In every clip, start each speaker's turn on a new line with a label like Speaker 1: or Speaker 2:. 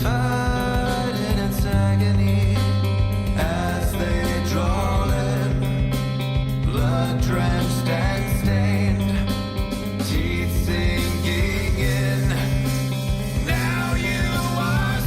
Speaker 1: fight in its agony as they draw in, blood drenched and stained, teeth sinking in. Now you are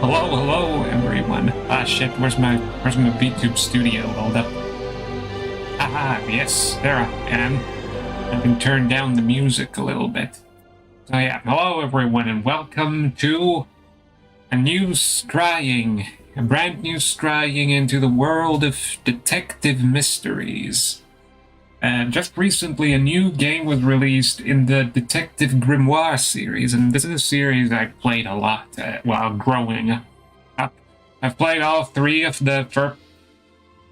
Speaker 2: Hello, everyone. Ah, shit, where's my VTube studio? Hold up. Yes, there I am. I can turn down the music a little bit. So yeah, hello everyone, and welcome to a brand new scrying into the world of detective mysteries. Just recently, a new game was released in the Detective Grimoire series, and this is a series I played a lot while growing up. I've played all three of the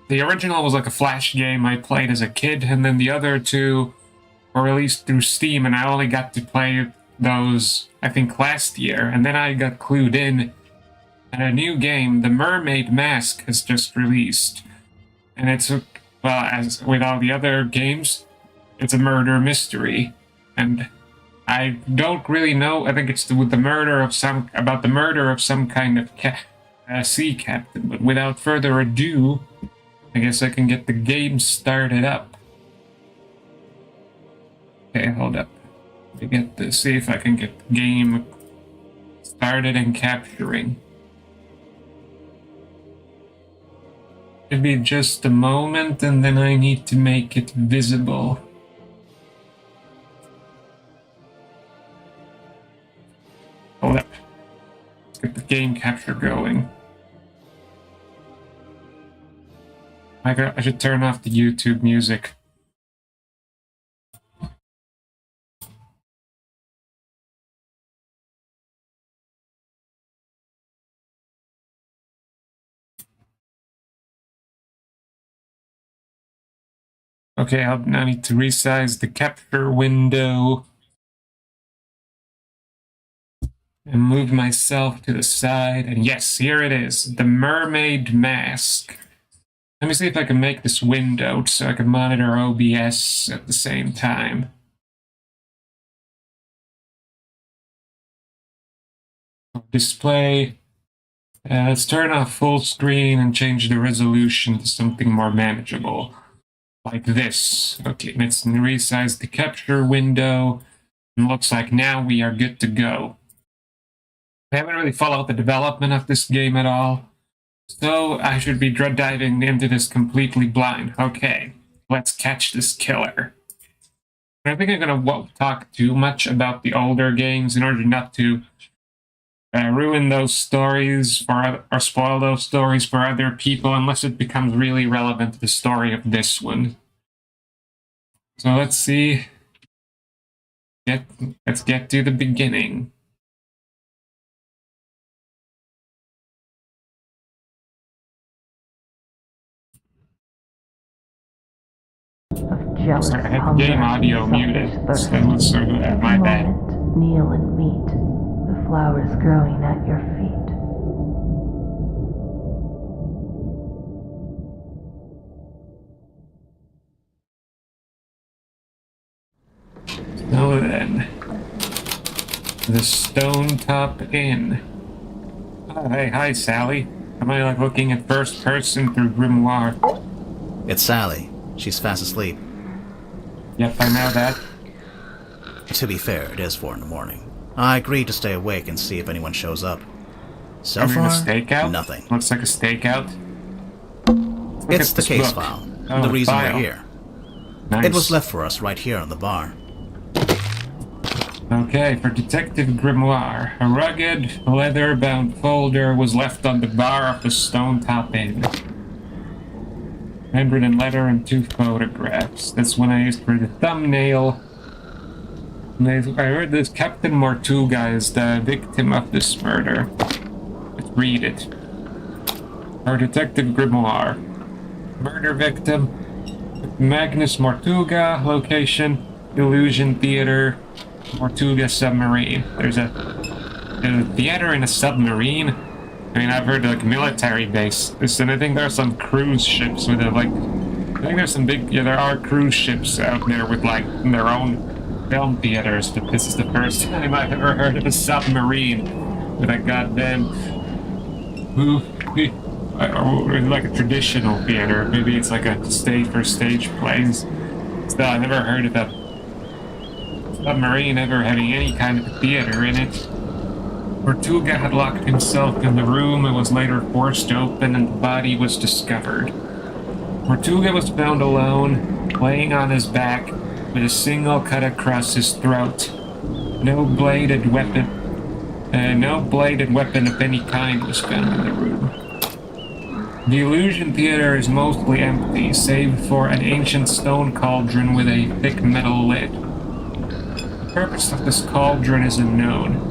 Speaker 2: original was like a Flash game I played as a kid, and then the other two were released through Steam, and I only got to play those, I think, last year, and then I got clued in, and a new game, the Mermaid Mask, has just released, and it's well, as with all the other games, it's a murder mystery, and I don't really know. I think it's about the murder of some kind of sea captain. But without further ado, I guess I can get the game started up. Okay, hold up. See if I can get the game started and capturing. It'll be just a moment, and then I need to make it visible. Hold up. Let's get the game capture going. I should turn off the YouTube music. Okay, I'll now need to resize the capture window and move myself to the side. And yes, here it is, the Mermaid Mask. Let me see if I can make this window so I can monitor OBS at the same time. Display. Let's turn off full screen and change the resolution to something more manageable. Like this. Okay, let's resize the capture window. And looks like now we are good to go. I haven't really followed the development of this game at all, so I should be diving into this completely blind. Okay, let's catch this killer. I don't think I'm going to talk too much about the older games in order not to ruin those stories or spoil those stories for other people unless it becomes really relevant to the story of this one. So let's see. Let's get to the beginning.
Speaker 3: Jealous
Speaker 2: Sorry, I had the game audio muted. My bad.
Speaker 3: Kneel and meet the flowers growing at your feet.
Speaker 2: So then, the Stone Top Inn. Oh, hey, hi, Sally. Am I like looking at first person through Grimoire?
Speaker 4: It's Sally. She's fast asleep.
Speaker 2: Yep, I know that.
Speaker 4: To be fair, it is 4 in the morning. I agreed to stay awake and see if anyone shows up. So far,
Speaker 2: a stakeout?
Speaker 4: nothing.
Speaker 2: Looks like a stakeout.
Speaker 4: It's the case file.
Speaker 2: Oh,
Speaker 4: the reason
Speaker 2: file.
Speaker 4: we're here.
Speaker 2: Nice.
Speaker 4: It was left for us right here on the bar.
Speaker 2: Okay, for Detective Grimoire, a rugged, leather-bound folder was left on the bar of the Stone Top Inn. Handwritten letter and 2 photographs. That's one I used for the thumbnail. I heard this Captain Mortuga is the victim of this murder. Let's read it. Our Detective Grimoire. Murder victim, Magnus Mortuga, location, Illusion Theater, Mortuga Submarine. There's a theater in a submarine. I mean, I've heard like military base. And I think there are some cruise ships with I think there's some big, there are cruise ships out there with like their own film theaters, but this is the first time I've ever heard of a submarine with a goddamn like a traditional theater. Maybe it's like a stage plays. Still, I've never heard of a submarine ever having any kind of a theater in it. Tortuga had locked himself in the room and was later forced open, and the body was discovered. Tortuga was found alone, laying on his back, with a single cut across his throat. No bladed weapon of any kind was found in the room. The illusion theater is mostly empty, save for an ancient stone cauldron with a thick metal lid. The purpose of this cauldron is unknown.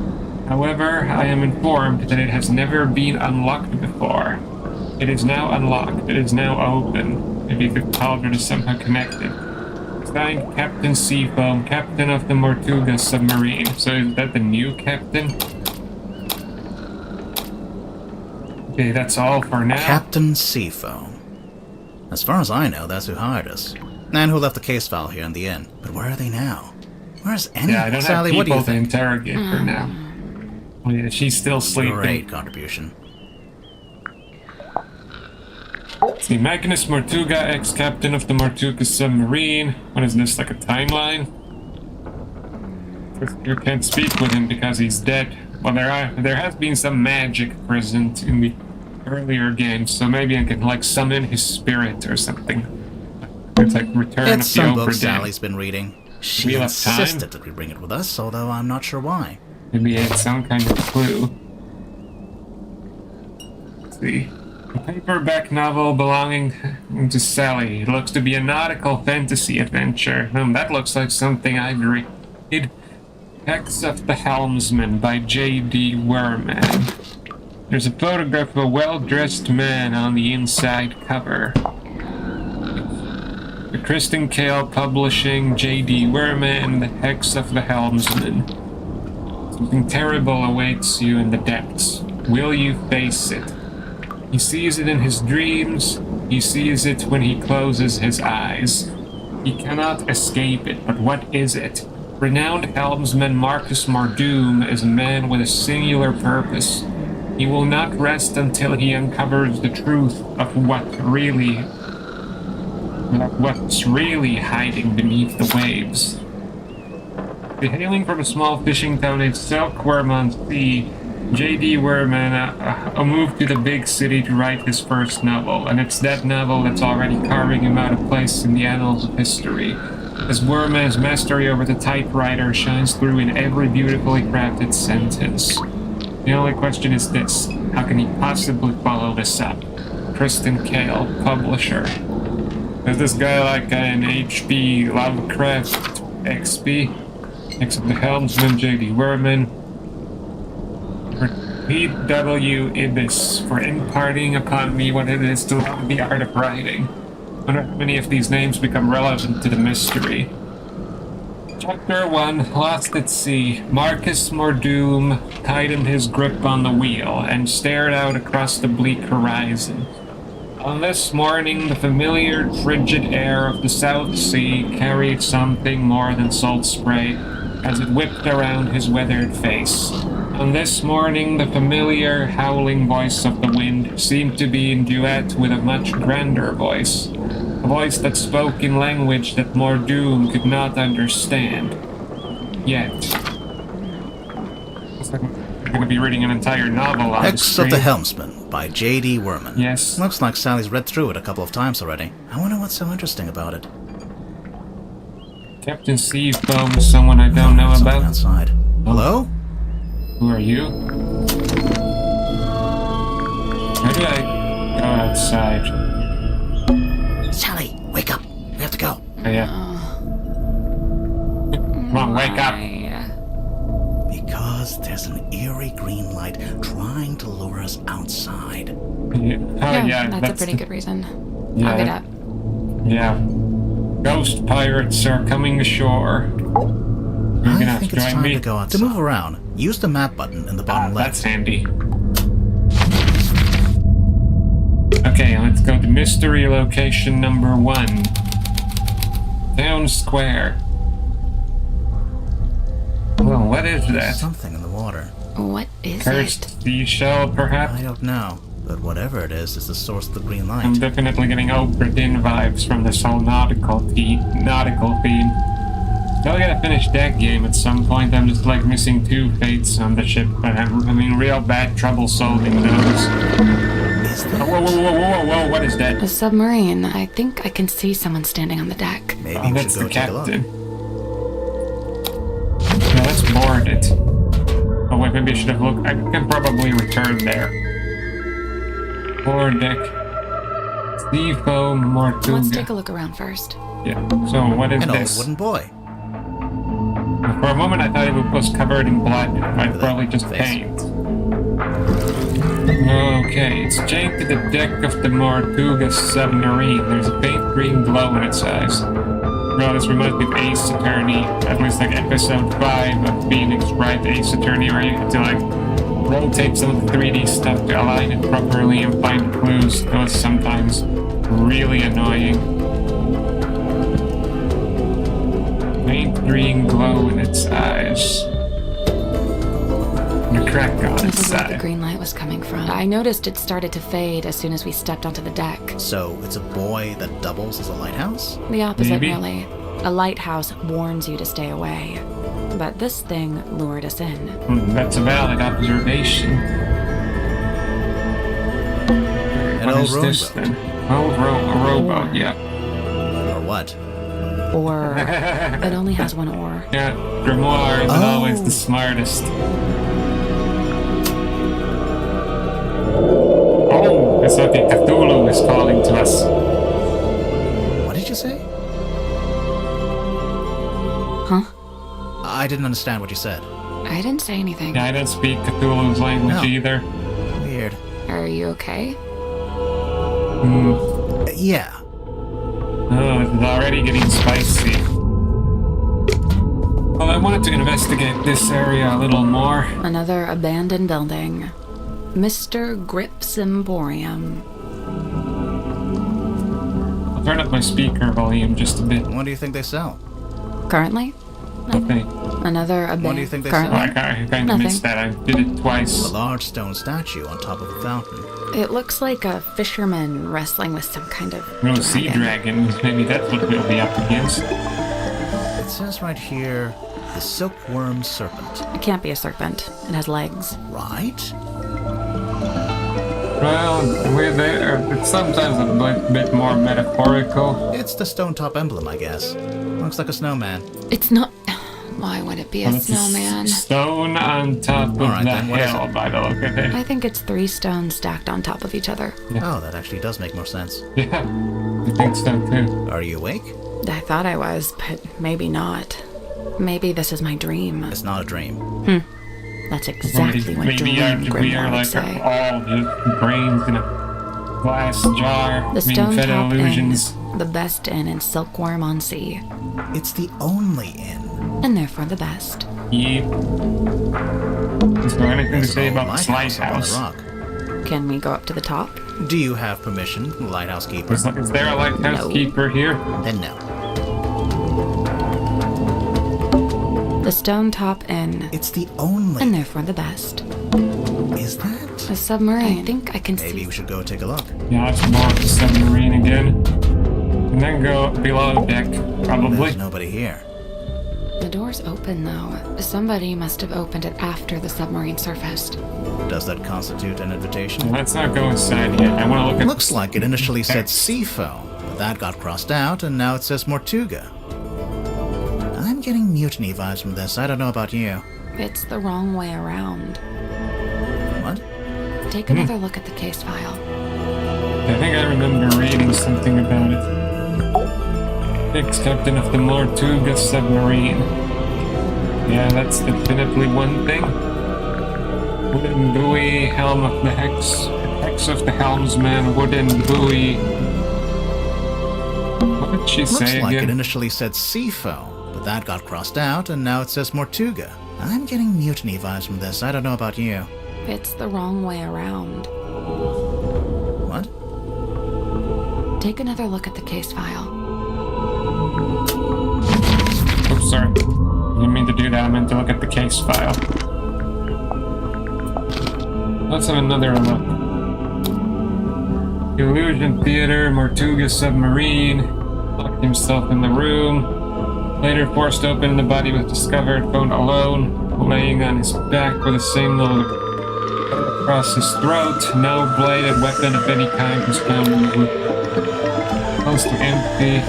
Speaker 2: However, I am informed that it has never been unlocked before. It is now unlocked. It is now open. Maybe the cauldron is somehow connected. Signed, Captain Seafoam, captain of the Tortuga submarine. So is that the new captain? Okay, that's all for now.
Speaker 4: Captain Seafoam. As far as I know, that's who hired us. And who left the case file here in the inn. But where are they now? Where's any?
Speaker 2: Yeah, I don't
Speaker 4: Sally,
Speaker 2: have
Speaker 4: what do you
Speaker 2: people to
Speaker 4: think?
Speaker 2: interrogate her now. Oh yeah, she's still sleeping.
Speaker 4: Great contribution.
Speaker 2: See, Magnus Tortuga, ex-captain of the Tortuga submarine. What is this, like a timeline? You can't speak with him because he's dead. Well, there has been some magic present in the earlier games, so maybe I can like summon his spirit or something. It's like Return
Speaker 4: It's
Speaker 2: of the
Speaker 4: some
Speaker 2: Obra
Speaker 4: book
Speaker 2: Dinn.
Speaker 4: Sally's been reading. She
Speaker 2: Wheel of Time?
Speaker 4: insisted that we bring it with us, although I'm not sure why.
Speaker 2: Maybe it's some kind of clue. Let's see. A paperback novel belonging to Sally. It looks to be a nautical fantasy adventure. That looks like something I'd read. Hex of the Helmsman by J.D. Werman. There's a photograph of a well-dressed man on the inside cover. The Kristen Kale Publishing, J.D. Werman, The Hex of the Helmsman. Something terrible awaits you in the depths. Will you face it? He sees it in his dreams. He sees it when he closes his eyes. He cannot escape it, but what is it? Renowned helmsman Marcus Mordoom is a man with a singular purpose. He will not rest until he uncovers the truth of what's really hiding beneath the waves. Hailing from a small fishing town in Silkworm-on-Sea, J.D. Werman moved to the big city to write his first novel, and it's that novel that's already carving him out a place in the annals of history. As Werman's mastery over the typewriter shines through in every beautifully crafted sentence. The only question is this: how can he possibly follow this up? Kristen Kale, publisher. Is this guy like an H.P. Lovecraft XP? Next of the helmsman, J.D. Werman. P.W. Ibis for imparting upon me what it is to love the art of writing. I wonder how many of these names become relevant to the mystery. Chapter 1, Lost at Sea. Marcus Mordoom tightened his grip on the wheel and stared out across the bleak horizon. On this morning, the familiar, frigid air of the South Sea carried something more than salt spray as it whipped around his weathered face. On this morning, the familiar, howling voice of the wind seemed to be in duet with a much grander voice. A voice that spoke in language that Mordoom could not understand. Yet. Looks like we're going to be reading an entire novel on
Speaker 4: Hex
Speaker 2: the
Speaker 4: of the
Speaker 2: screen.
Speaker 4: Helmsman by J.D. Werman.
Speaker 2: Yes.
Speaker 4: Looks like Sally's read through it a couple of times already. I wonder what's so interesting about it.
Speaker 2: Captain Seafoam is someone I don't know
Speaker 4: Something
Speaker 2: about.
Speaker 4: outside. Hello?
Speaker 2: Who are you? How do I go outside?
Speaker 4: Sally, wake up. We have to go.
Speaker 2: Oh, yeah. Come on, wake up.
Speaker 4: Because there's an eerie green light trying to lure us outside.
Speaker 2: Yeah. Oh, yeah,
Speaker 5: that's a pretty good reason.
Speaker 2: Yeah,
Speaker 5: I'll get up.
Speaker 2: Yeah. Ghost pirates are coming ashore. You're gonna
Speaker 4: I
Speaker 2: have
Speaker 4: think
Speaker 2: to
Speaker 4: it's
Speaker 2: join
Speaker 4: time
Speaker 2: me.
Speaker 4: to go outside. To move around, use the map button in the bottom
Speaker 2: That's
Speaker 4: left.
Speaker 2: handy. Okay, let's go to mystery location number 1. Town Square. Well, what is that?
Speaker 4: Something in the water.
Speaker 5: What is
Speaker 2: Cursed
Speaker 5: it?
Speaker 2: seashell, perhaps?
Speaker 4: I don't know, but whatever it is the source of the green
Speaker 2: I'm
Speaker 4: light.
Speaker 2: definitely getting Obra Dinn vibes from this whole nautical theme. Still gotta finish that game at some point. I'm just like missing 2 fates on the ship, but I'm in real bad trouble solving those.
Speaker 4: Is that?
Speaker 2: Whoa, what is that?
Speaker 5: A submarine. I think I can see someone standing on the deck.
Speaker 4: Maybe
Speaker 2: Oh,
Speaker 4: we
Speaker 2: that's
Speaker 4: should
Speaker 2: the
Speaker 4: go take a look.
Speaker 2: captain. Now let's board it. Oh wait, maybe I should have looked. I can probably return there. Board deck. Sea foam, Mortuga.
Speaker 5: Let's take a look around first.
Speaker 2: Yeah, so what is
Speaker 4: An old
Speaker 2: this?
Speaker 4: wooden boy.
Speaker 2: For a moment I thought it was covered in blood. I'd probably just
Speaker 4: Face.
Speaker 2: paint. Okay, it's chained to the deck of the Mortuga submarine. There's a faint green glow in its eyes. Well, this reminds me of Ace Attorney, at least like episode 5 of Phoenix Wright Ace Attorney, where you have to like rotate some of the 3D stuff to align it properly and find clues. That was sometimes really annoying. Faint green glow in its eyes. And a crack on its
Speaker 5: This is where the
Speaker 2: side.
Speaker 5: green light was coming from. I noticed it started to fade as soon as we stepped onto the deck.
Speaker 4: So it's a buoy that doubles as a lighthouse?
Speaker 5: The opposite,
Speaker 2: Maybe.
Speaker 5: really. A lighthouse warns you to stay away. But this thing lured us in.
Speaker 2: That's a valid observation.
Speaker 4: An
Speaker 2: What
Speaker 4: old
Speaker 2: is this
Speaker 4: rowboat.
Speaker 2: then? Old rowboat, yeah.
Speaker 4: Or what?
Speaker 5: Or it only has one oar.
Speaker 2: Yeah, Grimoire isn't
Speaker 4: Oh.
Speaker 2: always the smartest. Oh, it's like Cthulhu is calling to us.
Speaker 4: What did you say?
Speaker 5: Huh?
Speaker 4: I didn't understand what you said.
Speaker 5: I didn't say anything.
Speaker 2: Yeah, I don't speak Cthulhu's language
Speaker 4: No.
Speaker 2: either.
Speaker 4: Weird.
Speaker 5: Are you okay?
Speaker 4: Yeah.
Speaker 2: Oh, it's already getting spicy. Well, I wanted to investigate this area a little more.
Speaker 5: Another abandoned building. Mr. Grip's Emporium.
Speaker 2: I'll turn up my speaker volume just a bit.
Speaker 4: What do you think they sell?
Speaker 5: Currently?
Speaker 2: Okay.
Speaker 5: Another
Speaker 4: What do you think they
Speaker 2: Well, I
Speaker 5: currently?
Speaker 2: kind of missed that. I did it
Speaker 4: A
Speaker 2: twice.
Speaker 4: large stone statue on top of a fountain.
Speaker 5: It looks like a fisherman wrestling with some kind of
Speaker 2: No sea dragons. Maybe that's what we'll be up against.
Speaker 4: It says right here, the silkworm serpent.
Speaker 5: It can't be a serpent. It has legs.
Speaker 4: Right?
Speaker 2: Well, we're there. It's sometimes a bit more metaphorical.
Speaker 4: It's the stone top emblem, I guess. Looks like a snowman.
Speaker 5: It's not. Why would it be a
Speaker 2: Well, it's a
Speaker 5: snowman?
Speaker 2: Stone on top of
Speaker 4: Alright,
Speaker 2: the
Speaker 4: then, what is
Speaker 2: hill,
Speaker 4: it?
Speaker 2: by the look of it.
Speaker 5: I think it's 3 stones stacked on top of each other.
Speaker 4: Oh, that actually does make more sense.
Speaker 2: Yeah, I think so too.
Speaker 4: Are you awake?
Speaker 5: I thought I was, but maybe not. Maybe this is my dream.
Speaker 4: It's not a dream.
Speaker 5: That's exactly what
Speaker 2: Maybe
Speaker 5: Dream
Speaker 2: we are
Speaker 5: Grimoire would
Speaker 2: like
Speaker 5: say.
Speaker 2: all just brains in a glass jar,
Speaker 5: The
Speaker 2: being
Speaker 5: Stone
Speaker 2: fed
Speaker 5: Top
Speaker 2: illusions.
Speaker 5: Inn, the best inn in Silkworm on Sea,
Speaker 4: It's the only inn.
Speaker 5: and therefore the best.
Speaker 2: Yep. Is there anything to
Speaker 4: There's
Speaker 2: say
Speaker 4: an old
Speaker 2: about the
Speaker 4: lighthouse up on
Speaker 2: lighthouse?
Speaker 4: the rock.
Speaker 5: Can we go up to the top?
Speaker 4: Do you have permission, lighthouse keeper?
Speaker 2: Is there a lighthouse
Speaker 5: No.
Speaker 2: keeper here?
Speaker 4: Then no.
Speaker 5: The Stone Top Inn,
Speaker 4: It's the only.
Speaker 5: and therefore the best.
Speaker 4: Is that?
Speaker 5: A submarine. I think I can
Speaker 4: Maybe
Speaker 5: see.
Speaker 4: we should go take a look.
Speaker 2: Yeah, let's board the submarine again. And then go below deck, probably.
Speaker 4: There's nobody here.
Speaker 5: The door's open though. Somebody must have opened it after the submarine surfaced.
Speaker 4: Does that constitute an invitation?
Speaker 2: Let's not go inside yet. I want to look at.
Speaker 4: Looks like it initially said Seafoam, but that got crossed out, and now it says Mortuga. I'm getting mutiny vibes from this. I don't know about you.
Speaker 5: It's the wrong way around.
Speaker 4: What?
Speaker 5: Take another look at the case file.
Speaker 2: I think I remember reading something about it. Ex-captain of the Mortuga submarine. Yeah, that's definitely one thing. Wooden buoy, helm of the hex of the helmsman, wooden buoy. What did she
Speaker 4: Looks
Speaker 2: say
Speaker 4: like it
Speaker 2: again?
Speaker 4: initially said Seafoam, but that got crossed out, and now it says Mortuga. I'm getting mutiny vibes from this. I don't know about you.
Speaker 5: It's the wrong way around.
Speaker 4: What?
Speaker 5: Take another look at the case file.
Speaker 2: Oops, sorry. Didn't mean to do that. I meant to look at the case file. Let's have another look. Illusion Theater, Mortuga submarine. Locked himself in the room. Later forced open, the body was discovered, found alone, laying on his back with a single across his throat. No bladed weapon of any kind was found in the room. Close to empty.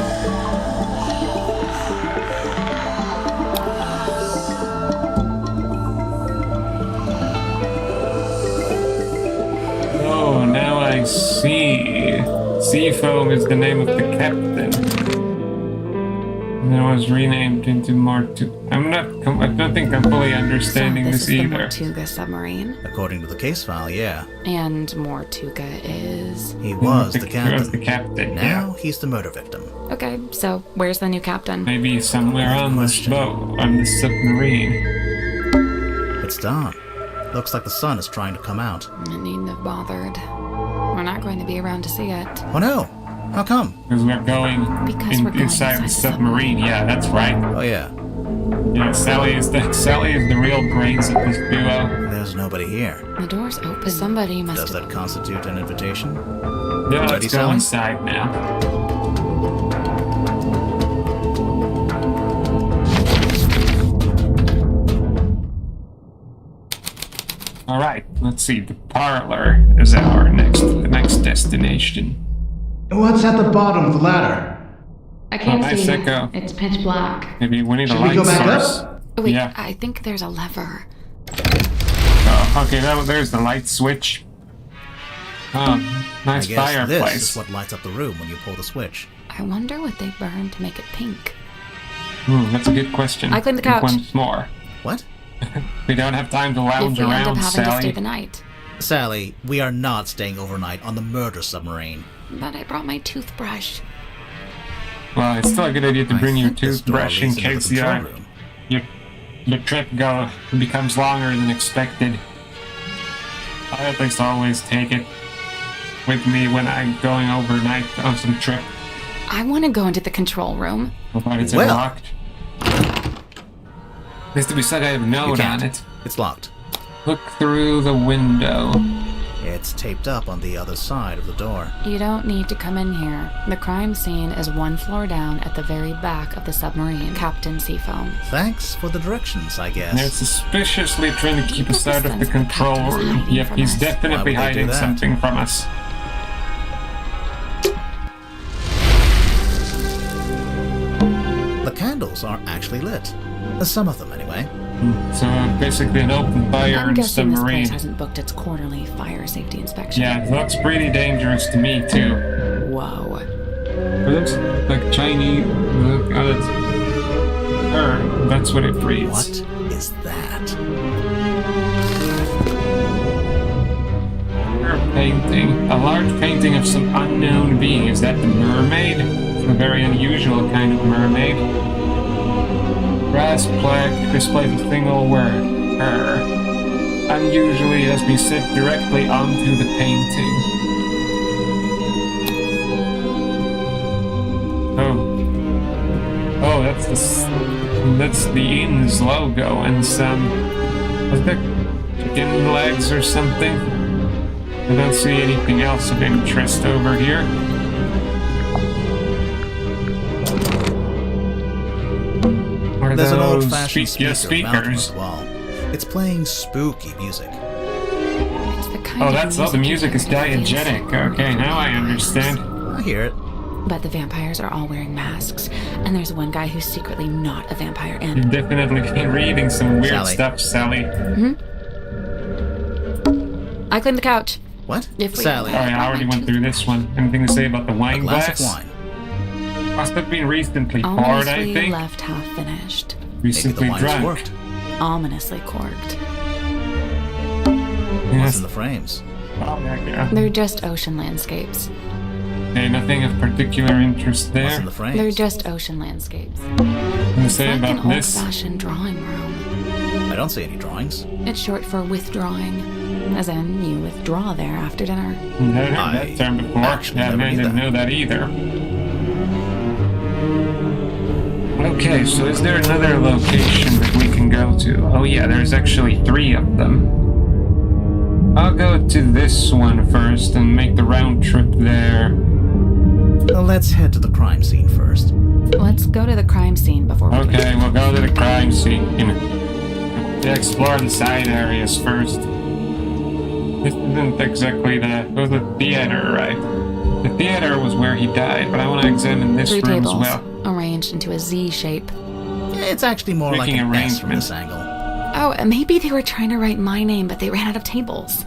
Speaker 2: Oh, now I see. Seafoam is the name of the captain. And it was renamed into I don't think I'm fully understanding
Speaker 5: so
Speaker 2: this
Speaker 5: is
Speaker 2: either.
Speaker 5: the Mortuga submarine.
Speaker 4: According to the case file, yeah.
Speaker 5: And Mortuga is...
Speaker 4: He was the
Speaker 2: He was
Speaker 4: captain.
Speaker 2: the captain,
Speaker 4: Now he's the murder victim.
Speaker 5: Okay, so where's the new captain?
Speaker 2: Maybe somewhere on this
Speaker 4: Question.
Speaker 2: boat, on the submarine.
Speaker 4: It's dawn. Looks like the sun is trying to come out.
Speaker 5: I needn't have bothered. We're not going to be around to see it.
Speaker 4: Oh no! How come?
Speaker 2: Because we're going,
Speaker 5: Because we're going
Speaker 2: inside the
Speaker 5: inside the
Speaker 2: submarine. Yeah, that's right.
Speaker 4: Oh yeah.
Speaker 2: Yeah, Sally is the real brains of this duo.
Speaker 4: There's nobody here.
Speaker 5: The door's open. Somebody must
Speaker 4: Does
Speaker 5: have...
Speaker 4: that constitute an invitation?
Speaker 2: Yeah,
Speaker 4: Ready,
Speaker 2: let's go
Speaker 4: Sally?
Speaker 2: inside now. All right, let's see. The parlor is our next destination.
Speaker 6: What's at the bottom of the ladder?
Speaker 7: I can't
Speaker 2: nice
Speaker 7: see.
Speaker 2: echo.
Speaker 7: It's pitch black.
Speaker 2: Maybe we need a
Speaker 6: Should we
Speaker 2: light
Speaker 6: go back
Speaker 2: source.
Speaker 6: up?
Speaker 5: Wait,
Speaker 2: Yeah.
Speaker 5: I think there's a lever.
Speaker 2: Oh, okay, there's the light switch. Oh, nice
Speaker 4: I guess this
Speaker 2: fireplace.
Speaker 4: is what lights up the room when you pull the switch.
Speaker 5: I wonder what they burned to make it pink.
Speaker 2: That's a good question.
Speaker 5: I cleaned the
Speaker 2: Think
Speaker 5: couch.
Speaker 2: once more.
Speaker 4: What?
Speaker 2: We don't have time to lounge
Speaker 5: If we end
Speaker 2: around,
Speaker 5: up having to stay
Speaker 2: Sally.
Speaker 5: the night.
Speaker 4: Sally, we are not staying overnight on the murder submarine.
Speaker 5: But I brought my toothbrush.
Speaker 2: Well, it's still a good idea to bring your
Speaker 4: think this door
Speaker 2: toothbrush in
Speaker 4: leads into the
Speaker 2: case
Speaker 4: control room.
Speaker 2: your trip becomes longer than expected. I at least always take it with me when I'm going overnight on some trip.
Speaker 5: I want to go into the control room.
Speaker 2: But it's
Speaker 4: Well.
Speaker 2: locked. Needs to be said I have a
Speaker 4: You
Speaker 2: note
Speaker 4: can't.
Speaker 2: on it.
Speaker 4: It's locked.
Speaker 2: Look through the window.
Speaker 4: It's taped up on the other side of the door.
Speaker 5: You don't need to come in here. The crime scene is one floor down at the very back of the submarine. Captain Seafoam.
Speaker 4: Thanks for the directions, I
Speaker 2: They're
Speaker 4: guess.
Speaker 2: suspiciously trying to keep us
Speaker 5: get
Speaker 2: out
Speaker 5: the
Speaker 2: of the
Speaker 5: sense that
Speaker 2: control
Speaker 5: Captain's
Speaker 2: room.
Speaker 5: hiding
Speaker 2: Yep,
Speaker 5: from
Speaker 2: he's
Speaker 5: us.
Speaker 2: definitely
Speaker 4: Why would they do
Speaker 2: hiding
Speaker 4: that?
Speaker 2: something from us.
Speaker 4: The candles are actually lit. Some of them, anyway.
Speaker 2: So basically an open fire
Speaker 5: I'm
Speaker 2: in the
Speaker 5: guessing this place
Speaker 2: submarine.
Speaker 5: hasn't booked its quarterly fire safety inspection.
Speaker 2: Yeah, it looks pretty dangerous to me too.
Speaker 5: Whoa.
Speaker 2: It looks like Chinese. That's what it reads.
Speaker 4: What is that?
Speaker 2: Painting. A large painting of some unknown being. Is that the mermaid? It's a very unusual kind of mermaid. Brass plaque displays a single word. Her. Unusually has been set directly onto the painting. Oh, that's the inn's logo and some. Was that chicken legs or something? I don't see anything else of interest over here. Are
Speaker 4: There's an
Speaker 2: those
Speaker 4: old-fashioned
Speaker 2: speakers?
Speaker 4: speaker mounted on the wall. It's playing spooky music.
Speaker 5: It's the kind
Speaker 2: Oh,
Speaker 5: of
Speaker 2: that's the music is
Speaker 5: you hear in
Speaker 2: diegetic.
Speaker 5: fancy
Speaker 2: Okay, now I understand.
Speaker 4: I hear it.
Speaker 5: But the vampires are all wearing masks, and there's one guy who's secretly not a vampire,
Speaker 2: You've
Speaker 5: and
Speaker 2: definitely been reading some weird
Speaker 4: Sally.
Speaker 2: stuff, Sally.
Speaker 5: I cleaned the couch.
Speaker 4: What?
Speaker 5: If we-
Speaker 4: Sally.
Speaker 2: Sorry, I already went through this one. Anything to say about the
Speaker 4: A
Speaker 2: wine
Speaker 4: glass
Speaker 2: glass?
Speaker 4: of wine.
Speaker 2: Must have been recently poured, I
Speaker 5: Ominously
Speaker 2: think.
Speaker 5: left half finished.
Speaker 4: Maybe the
Speaker 2: Recently
Speaker 4: wine's
Speaker 2: drunk.
Speaker 4: worked.
Speaker 5: Ominously corked.
Speaker 4: What's
Speaker 2: Yes.
Speaker 4: in the frames?
Speaker 2: Oh, yeah.
Speaker 5: They're just ocean landscapes.
Speaker 2: Okay, nothing of particular interest
Speaker 4: What's
Speaker 2: there.
Speaker 4: in the frames?
Speaker 5: They're just ocean landscapes.
Speaker 2: Anything to
Speaker 5: It's
Speaker 2: say
Speaker 5: like an
Speaker 2: about this?
Speaker 5: old-fashioned drawing room.
Speaker 4: I don't see any drawings.
Speaker 5: It's short for withdrawing. As in, you withdraw there after dinner.
Speaker 2: Never heard
Speaker 4: I
Speaker 2: that term before.
Speaker 4: actually
Speaker 2: Yeah,
Speaker 4: never
Speaker 2: I
Speaker 4: knew
Speaker 2: didn't
Speaker 4: that.
Speaker 2: know that either. Okay, so is there another location that we can go to? Oh yeah, there's actually 3 of them. I'll go to this one first and make the round trip there.
Speaker 4: Well, let's head to the crime scene first.
Speaker 5: Let's go to the crime scene before we
Speaker 2: Okay, we'll go to the crime scene. Explore the side areas first. This isn't exactly it was the theater, right? The theater was where he died, but I want to examine this
Speaker 5: Three
Speaker 2: room
Speaker 5: tables,
Speaker 2: as well.
Speaker 5: arranged into a Z shape.
Speaker 4: It's actually more like
Speaker 2: Making
Speaker 4: an S from
Speaker 2: arrangements.
Speaker 4: this angle.
Speaker 5: Oh, and maybe they were trying to write my name, but they ran out of tables.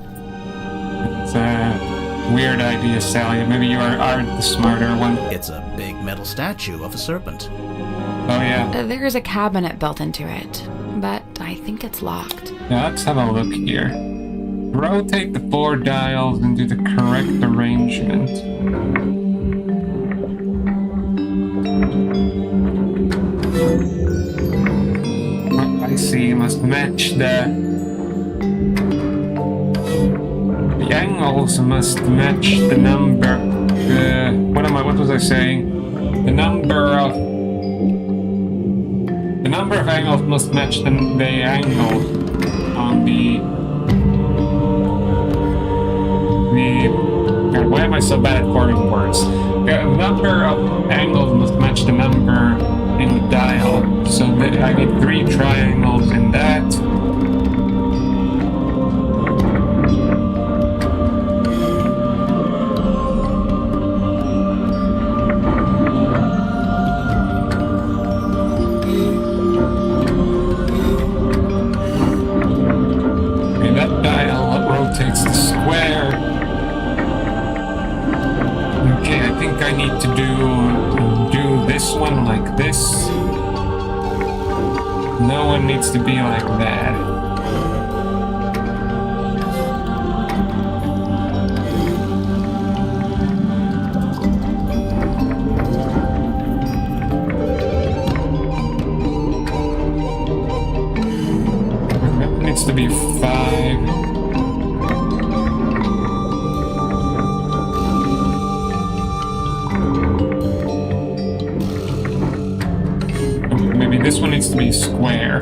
Speaker 2: It's a weird idea, Sally. Maybe you aren't the smarter one.
Speaker 4: It's a big metal statue of a serpent.
Speaker 2: Oh yeah.
Speaker 5: There's a cabinet built into it, but I think it's locked.
Speaker 2: Yeah, let's have a look here. Rotate the 4 dials and do the correct arrangement. Oh, I see. You must match the angles must match the number. What was I saying? The number of angles must match the angle on the. God, why am I so bad at forming words? The number of angles must match the number in the dial. So that I need 3 triangles in that. Okay, that dial rotates the square. Okay, I think I need to do this one like this. No one needs to be like that. That needs to be 5. Maybe this one needs to be square.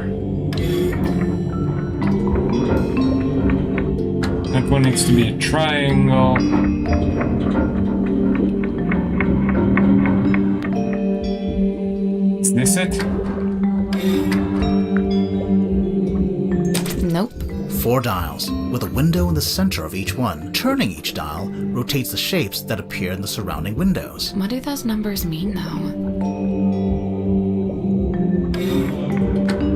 Speaker 2: That one needs to be a triangle. Is this it?
Speaker 5: Nope.
Speaker 4: 4 dials, with a window in the center of each one. Turning each dial rotates the shapes that appear in the surrounding windows.
Speaker 5: What do those numbers mean, though?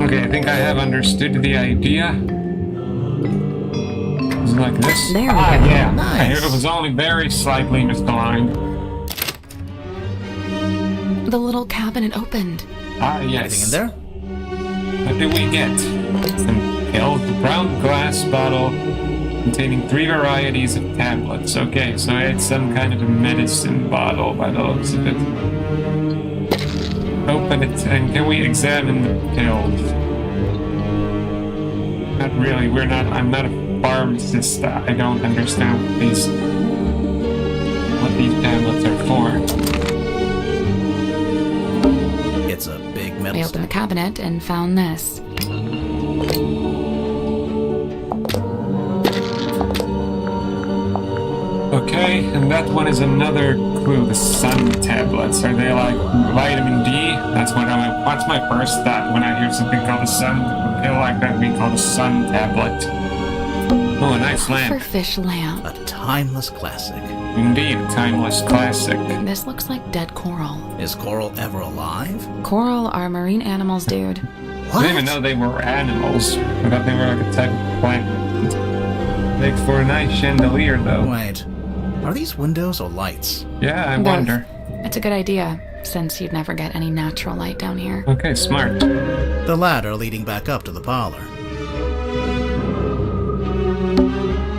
Speaker 2: Okay, I think I have understood the idea. It's like this.
Speaker 5: There we go.
Speaker 2: Yeah.
Speaker 4: Nice.
Speaker 2: It was only very slightly misaligned.
Speaker 5: The little cabinet opened.
Speaker 2: Yes.
Speaker 4: Anything in there?
Speaker 2: What do we get? Some filled brown glass bottle containing 3 varieties of tablets. Okay, so it's some kind of a medicine bottle by the looks of it. Open it, and can we examine the pills? Not really, I'm not a pharmacist. I don't understand what these tablets are for.
Speaker 4: It's a big metal
Speaker 5: We opened the cabinet and found this.
Speaker 2: Okay, and that one is another clue. The sun tablets. Are they like vitamin D? That's what's my first thought when I hear something called a sun. I feel like that being called a sun tablet. Oh, a nice
Speaker 5: For
Speaker 2: lamp.
Speaker 5: fish lamp.
Speaker 4: A timeless classic.
Speaker 2: Indeed, a timeless classic.
Speaker 5: This looks like dead coral.
Speaker 4: Is coral ever alive?
Speaker 5: Coral are marine animals, dude.
Speaker 2: I didn't even know they were animals. I thought they were like a type of plant. Make for a nice chandelier, though.
Speaker 4: Wait, are these windows or lights?
Speaker 2: Yeah, I
Speaker 5: Both.
Speaker 2: wonder.
Speaker 5: It's a good idea, since you'd never get any natural light down here.
Speaker 2: Okay, smart.
Speaker 4: The ladder leading back up to the parlor.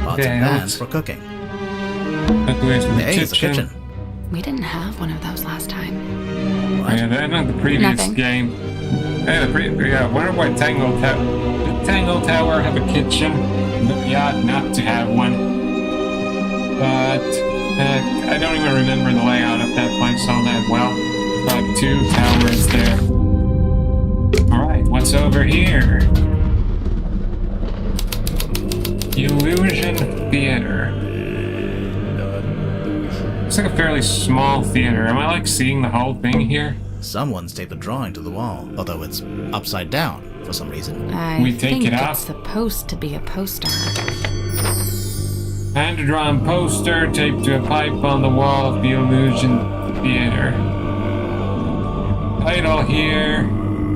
Speaker 4: Pots
Speaker 2: Okay,
Speaker 4: and
Speaker 2: let's-
Speaker 4: pans for cooking.
Speaker 2: Anyways, the
Speaker 4: Hey, it's the kitchen.
Speaker 5: We didn't have one of those last time.
Speaker 4: What?
Speaker 2: Yeah, that in the previous
Speaker 5: Nothing.
Speaker 2: game. Yeah, I wonder why Tangle Tower. Did Tangle Tower have a kitchen? We ought not to have one. But I don't even remember the layout of that place all that well. Like 2 towers there. Alright, what's over here? Illusion Theater. It's like a fairly small theater. Am I like seeing the whole thing here?
Speaker 4: Someone's taped a drawing to the wall, although it's upside down for some reason.
Speaker 5: I
Speaker 2: We take
Speaker 5: think
Speaker 2: it
Speaker 5: it's
Speaker 2: off.
Speaker 5: supposed to be a poster.
Speaker 2: Hand-drawn poster taped to a pipe on the wall of the Illusion Theater. Title here,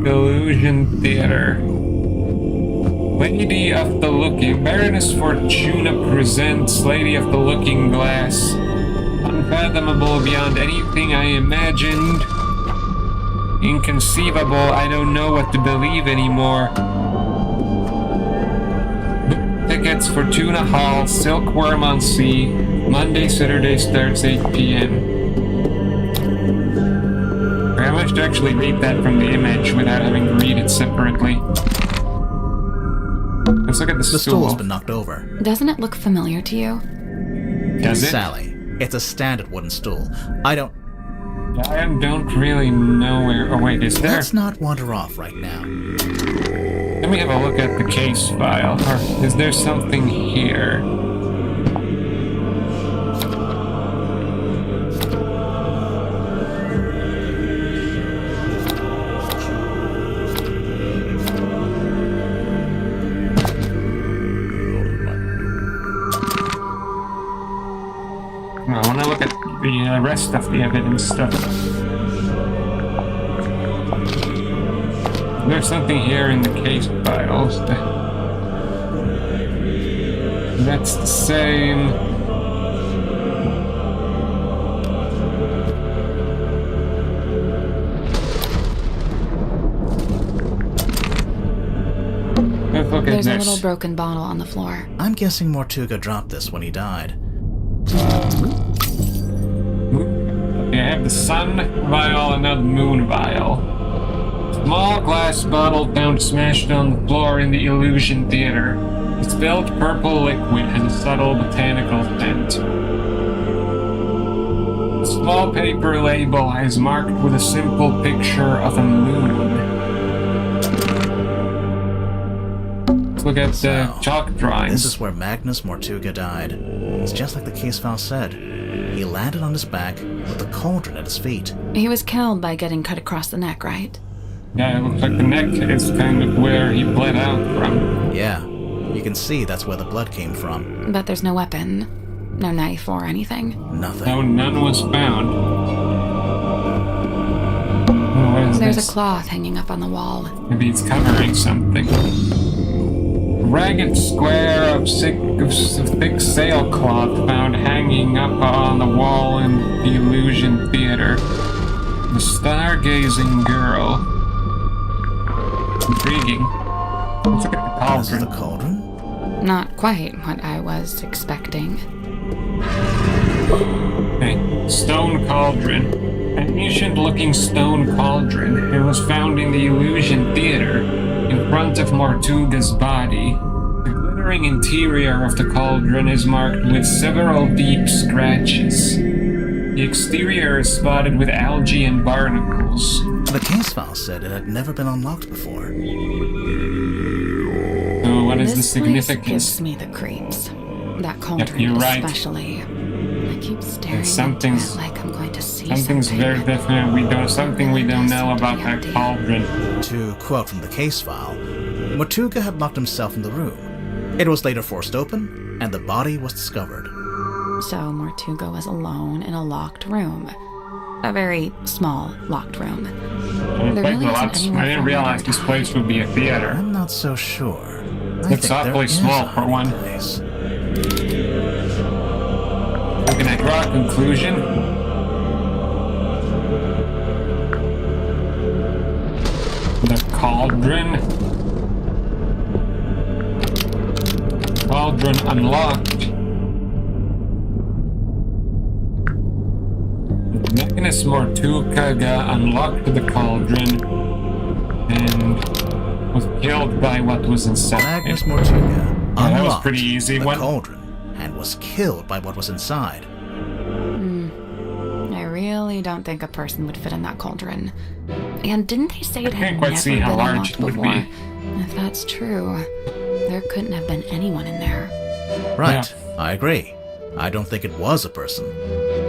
Speaker 2: Illusion Theater. Lady of the Looking... Baroness Fortuna presents Lady of the Looking Glass. Unfathomable beyond anything I imagined. Inconceivable, I don't know what to believe anymore. Tickets for Tuna Hall, Silkworm on Sea. Monday, Saturday starts 8 p.m. I wish to actually read that from the image without having to read it separately. Let's look at the
Speaker 4: The
Speaker 2: stool.
Speaker 4: stool's been knocked over.
Speaker 5: Doesn't it look familiar to you?
Speaker 2: Does it?
Speaker 4: Sally, it's a standard wooden stool. I don't...
Speaker 2: I don't really know where... Oh wait, is there...
Speaker 4: Let's not wander off right now.
Speaker 2: Let me have a look at the case file. Or is there something here? I want to look at the rest of the evidence stuff. There's something here in the case files. That's the same. Let's look at
Speaker 5: There's a
Speaker 2: this.
Speaker 5: little broken bottle on the floor.
Speaker 4: I'm guessing Mortuga dropped this when he died.
Speaker 2: Okay, I have the sun vial and now the moon vial. Small glass bottle found smashed on the floor in the Illusion Theater. The spilled purple liquid has a subtle botanical scent. The small paper label is marked with a simple picture of a moon. Let's look at the
Speaker 4: So,
Speaker 2: chalk drawings.
Speaker 4: This is where Magnus Mortuga died. It's just like the case file said. He landed on his back with the cauldron at his feet.
Speaker 5: He was killed by getting cut across the neck, right?
Speaker 2: Yeah, it looks like the neck is kind of where he bled out from.
Speaker 4: Yeah, you can see that's where the blood came from.
Speaker 5: But there's no weapon, no knife or anything.
Speaker 4: Nothing.
Speaker 2: No, none was found. Oh, what is
Speaker 5: There's
Speaker 2: this?
Speaker 5: a cloth hanging up on the wall.
Speaker 2: Maybe it's covering something. A ragged square of thick sailcloth found hanging up on the wall in the Illusion Theater. The stargazing girl. Intriguing. Let's look at the
Speaker 4: This is the
Speaker 2: cauldron.
Speaker 4: cauldron?
Speaker 5: Not quite what I was expecting.
Speaker 2: Okay. Stone cauldron. An ancient-looking stone cauldron. It was found in the Illusion Theater, in front of Mortuga's body. The glittering interior of the cauldron is marked with several deep scratches. The exterior is spotted with algae and barnacles.
Speaker 4: The case file said it had never been unlocked before.
Speaker 2: So what is the
Speaker 5: This place
Speaker 2: significance?
Speaker 5: gives me the creeps. That cauldron
Speaker 2: you're right.
Speaker 5: especially. I keep staring into
Speaker 2: something's-
Speaker 5: it like I'm going to see
Speaker 2: Something's
Speaker 5: something.
Speaker 2: very definite. Something we don't know about that cauldron.
Speaker 4: To quote from the case file, Mortuga had locked himself in the room. It was later forced open, and the body was discovered.
Speaker 5: So Mortuga was alone in a locked room. A very small locked room. There really isn't anywhere
Speaker 2: I didn't
Speaker 5: for
Speaker 2: realize
Speaker 5: her to
Speaker 2: this
Speaker 5: hide.
Speaker 2: place would be a theater.
Speaker 4: I'm not so sure. I
Speaker 2: Looks
Speaker 4: think there
Speaker 2: awfully
Speaker 4: is
Speaker 2: small
Speaker 4: a
Speaker 2: for one.
Speaker 4: hiding place.
Speaker 2: Looking at draw a conclusion. The cauldron. Cauldron unlocked. Magnus Mortuga unlocked the cauldron and was killed by what was inside.
Speaker 4: Magnus Mortuga
Speaker 2: that was
Speaker 4: unlocked
Speaker 2: pretty easy.
Speaker 4: the
Speaker 2: What-
Speaker 4: cauldron and was killed by what was inside.
Speaker 5: I really don't think a person would fit in that cauldron. And didn't they say it had
Speaker 2: can't quite
Speaker 5: never
Speaker 2: see how
Speaker 5: been
Speaker 2: large
Speaker 5: unlocked
Speaker 2: it would
Speaker 5: before?
Speaker 2: be.
Speaker 5: If that's true, there couldn't have been anyone in there.
Speaker 4: Right, I agree. I don't think it was a person.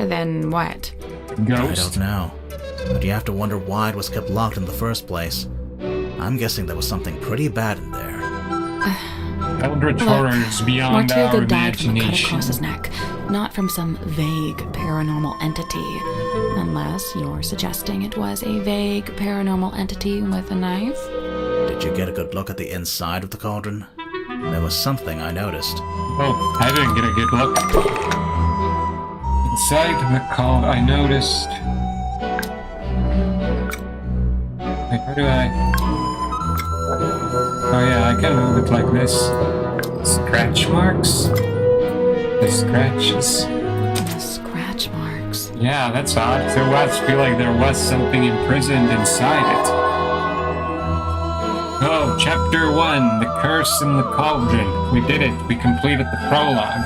Speaker 5: Then what?
Speaker 4: I
Speaker 2: Ghost.
Speaker 4: don't know. But you have to wonder why it was kept locked in the first place. I'm guessing there was something pretty bad in there.
Speaker 2: Eldritch horrors beyond our
Speaker 5: Mortuga died from a cut
Speaker 2: imagination.
Speaker 5: across his neck, not from some vague paranormal entity. Unless you're suggesting it was a vague paranormal entity with a knife?
Speaker 4: Did you get a good look at the inside of the cauldron? There was something I noticed.
Speaker 2: Oh, I didn't get a good look. Inside the cauldron, I noticed. Wait, how do I? Oh yeah, I can move it like this. Scratch marks? The scratches.
Speaker 5: The scratch marks.
Speaker 2: Yeah, that's odd. There was, feel like there was something imprisoned inside it. Oh, Chapter 1, The Curse in the Cauldron. We did it. We completed the prologue.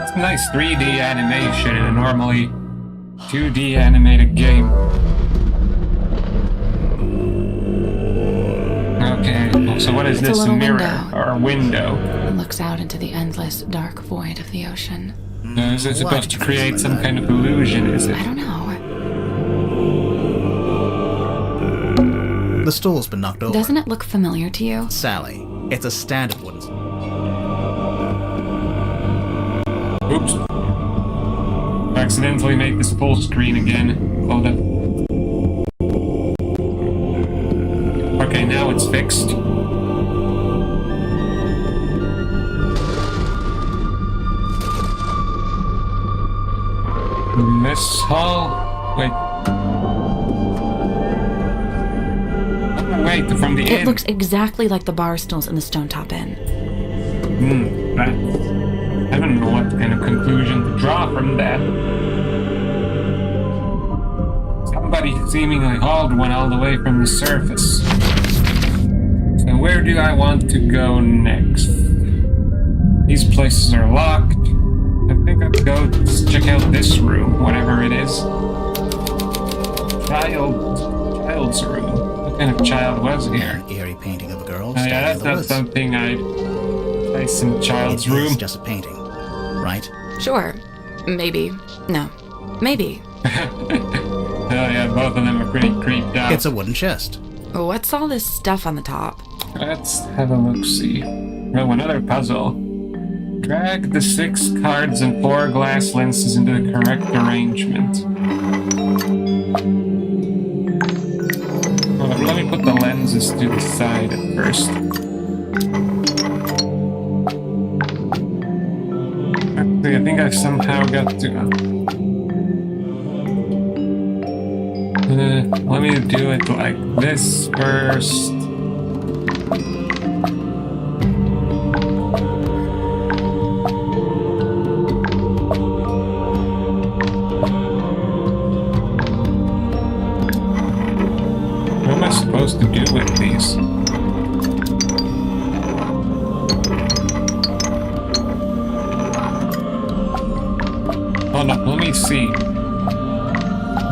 Speaker 2: It's a nice 3D animation in a normally 2D animated game. Okay, so what is
Speaker 5: It's a
Speaker 2: this? A
Speaker 5: little
Speaker 2: mirror
Speaker 5: window.
Speaker 2: or a window?
Speaker 5: It looks out into the endless dark void of the ocean.
Speaker 2: Is it supposed to create some kind of illusion, is it?
Speaker 5: I don't know.
Speaker 4: The stool's been knocked over.
Speaker 5: Doesn't it look familiar to you?
Speaker 4: Sally, it's a standard wooden...
Speaker 2: Oops. Accidentally made this full screen again. Hold up. Okay, now it's fixed. Miss Hall? Wait. Oh, wait, from the
Speaker 5: It
Speaker 2: inn.
Speaker 5: looks exactly like the bar stools in the Stone Top Inn.
Speaker 2: I don't know what kind of conclusion to draw from that. Somebody seemingly hauled one all the way from the surface. So where do I want to go next? These places are locked. I think I'll go check out this room, whatever it is. Child's room. What kind of child was here?
Speaker 4: Eerie painting of a girl
Speaker 2: Oh,
Speaker 4: standing
Speaker 2: yeah, that's
Speaker 4: in the
Speaker 2: not
Speaker 4: woods.
Speaker 2: something I'd place in child's
Speaker 4: It
Speaker 2: room.
Speaker 4: is just a painting, right?
Speaker 5: Sure. Maybe. No. Maybe.
Speaker 2: Oh yeah, both of them are pretty creeped out.
Speaker 4: It's a wooden chest.
Speaker 5: What's all this stuff on the top?
Speaker 2: Let's have a look-see. Oh, another puzzle. Drag the 6 cards and 4 glass lenses into the correct arrangement. Well, let me put the lenses to the side at first. Actually, I think I've somehow got to... let me do it like this first. What am I supposed to do with these? Hold up, let me see.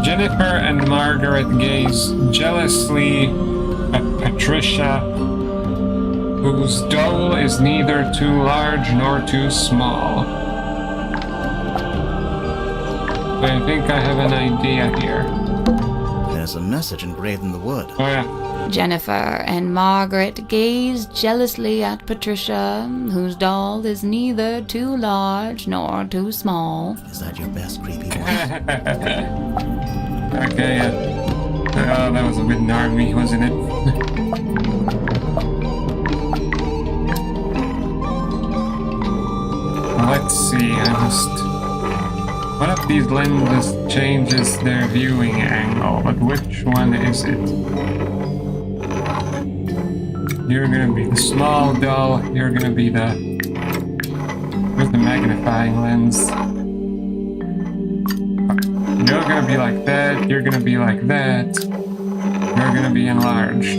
Speaker 2: Jennifer and Margaret gaze jealously at Patricia, whose doll is neither too large nor too small. I think I have an idea here.
Speaker 4: There's a message engraved in the wood.
Speaker 2: Oh yeah.
Speaker 5: Jennifer and Margaret gaze jealously at Patricia, whose doll is neither too large nor too small.
Speaker 4: Is that your best creepy voice?
Speaker 2: Okay, yeah. Oh, that was a bit gnarly, wasn't it? Let's see, I must... One of these lenses changes their viewing angle, but which one is it? You're gonna be the small doll, you're gonna be the... Where's the magnifying lens? You're gonna be like that, you're gonna be like that, you're gonna be enlarged.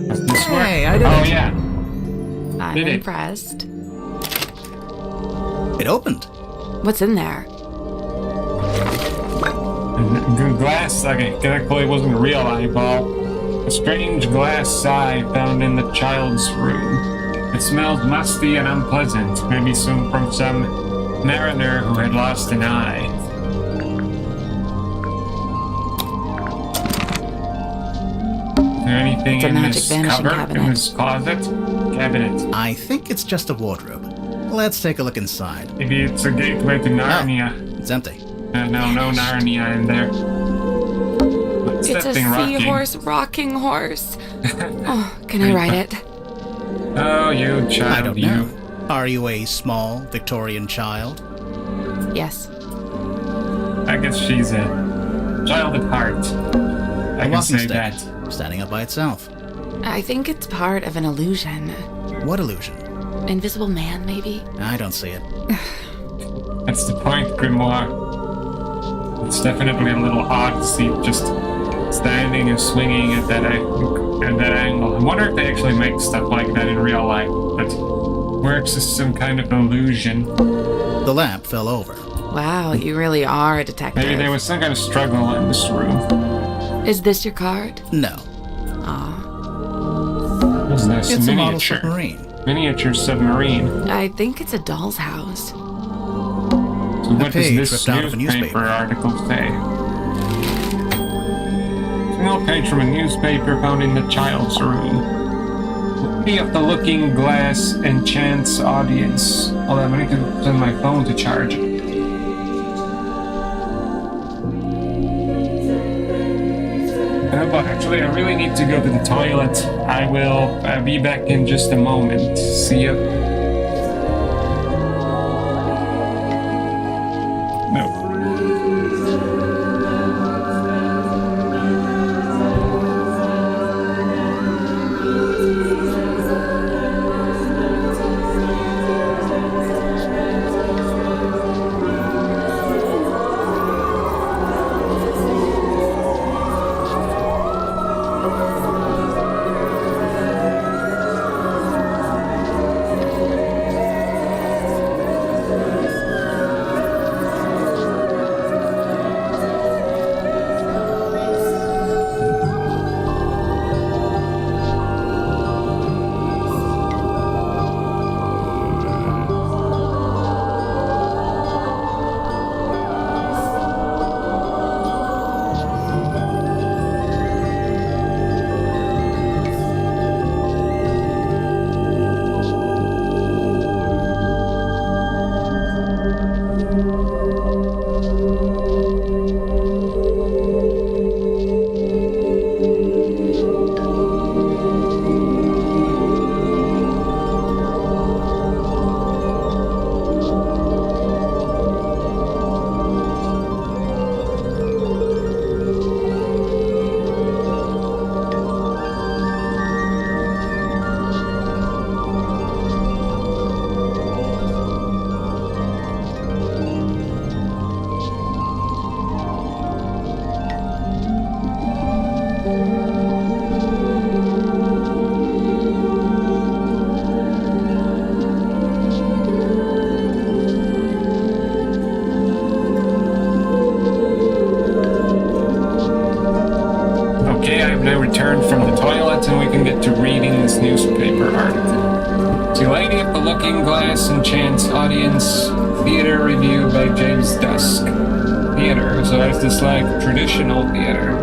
Speaker 2: Does this work?
Speaker 4: Hey, I did
Speaker 2: Oh
Speaker 4: it.
Speaker 2: yeah,
Speaker 5: I'm
Speaker 2: Did it.
Speaker 5: impressed.
Speaker 4: It opened.
Speaker 5: What's in there?
Speaker 2: glass, okay, that clearly wasn't a real eyeball. A strange glass side found in the child's room. It smelled musty and unpleasant, maybe from some mariner who had lost an eye. there anything
Speaker 5: It's a
Speaker 2: in
Speaker 5: magic
Speaker 2: this
Speaker 5: vanishing
Speaker 2: cupboard,
Speaker 5: cabinet.
Speaker 2: in this closet? Cabinet.
Speaker 4: I think it's just a wardrobe. Let's take a look inside.
Speaker 2: Maybe it's a gateway to Narnia.
Speaker 4: It's empty.
Speaker 2: No Narnia in there. What's
Speaker 5: It's
Speaker 2: that
Speaker 5: a
Speaker 2: thing rocking?
Speaker 5: seahorse rocking horse. Oh, can I ride it?
Speaker 2: Oh, you child,
Speaker 4: I don't
Speaker 2: you.
Speaker 4: know. Are you a small Victorian child?
Speaker 5: Yes.
Speaker 2: I guess she's a child at heart. I
Speaker 4: A
Speaker 2: can
Speaker 4: walking
Speaker 2: say
Speaker 4: stick,
Speaker 2: that.
Speaker 4: standing up by itself.
Speaker 5: I think it's part of an illusion.
Speaker 4: What illusion?
Speaker 5: Invisible man, maybe?
Speaker 4: I don't see it.
Speaker 2: That's the point, Grimoire. It's definitely a little odd to see it just standing and swinging at that angle. I wonder if they actually make stuff like that in real life that works as some kind of illusion.
Speaker 4: The lamp fell over.
Speaker 5: Wow, you really are a detective.
Speaker 2: Maybe there was some kind of struggle in this room.
Speaker 5: Is this your card?
Speaker 4: No.
Speaker 5: Aw.
Speaker 2: What's this?
Speaker 4: It's a model
Speaker 2: Miniature.
Speaker 4: submarine.
Speaker 2: Miniature submarine.
Speaker 5: I think it's a doll's house.
Speaker 2: So what does
Speaker 4: page
Speaker 2: this
Speaker 4: ripped out of a newspaper.
Speaker 2: article say? Single page from a newspaper found in the child's room. Lady of the Looking Glass enchants audience. Hold on, I need to send my phone to charge. But actually, I really need to go to the toilet. I will be back in just a moment. See you. No. now returned from the toilet and we can get to reading this newspaper article. To Lady of the Looking Glass enchants audience theater review by James Dusk. Theater, so is this like traditional theater?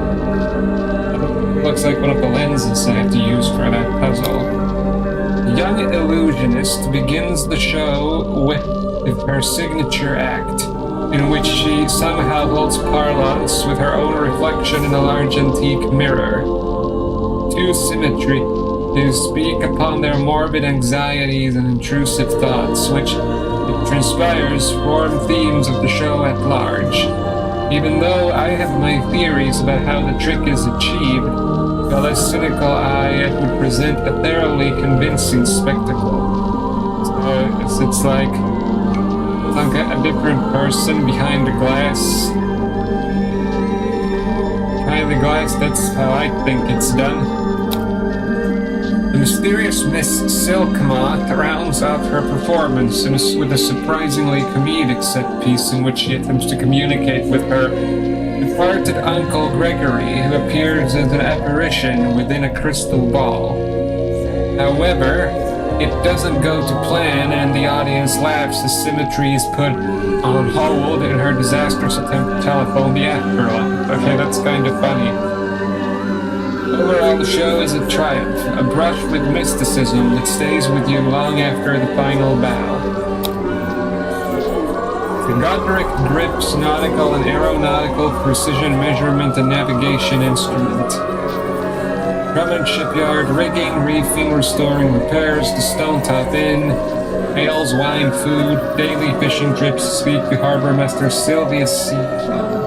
Speaker 2: Looks like one of the lenses I have to use for that puzzle. The young illusionist begins the show with her signature act, in which she somehow holds parlance with her own reflection in a large antique mirror. To symmetry, to speak upon their morbid anxieties and intrusive thoughts, which, it transpires, form themes of the show at large. Even though I have my theories about how the trick is achieved, a less cynical eye would present a thoroughly convincing spectacle. So it's like a different person behind the glass. Behind the glass, that's how I think it's done. The mysterious Miss Silkmoth rounds off her performance with a surprisingly comedic set piece in which she attempts to communicate with her departed Uncle Gregory, who appears as an apparition within a crystal ball. However, it doesn't go to plan, and the audience laughs as Symmetry is put on hold in her disastrous attempt to telephone the afterlife. Okay, that's kind of funny. Overall, whole show is a triumph, a brush with mysticism that stays with you long after the final bow. The Godric grips nautical and aeronautical precision measurement and navigation instrument. Drummond shipyard, rigging, reefing, restoring repairs, the Stone Top Inn, ales, wine, food, daily fishing trips, speak to Harbor Master Sylvia Seafoam.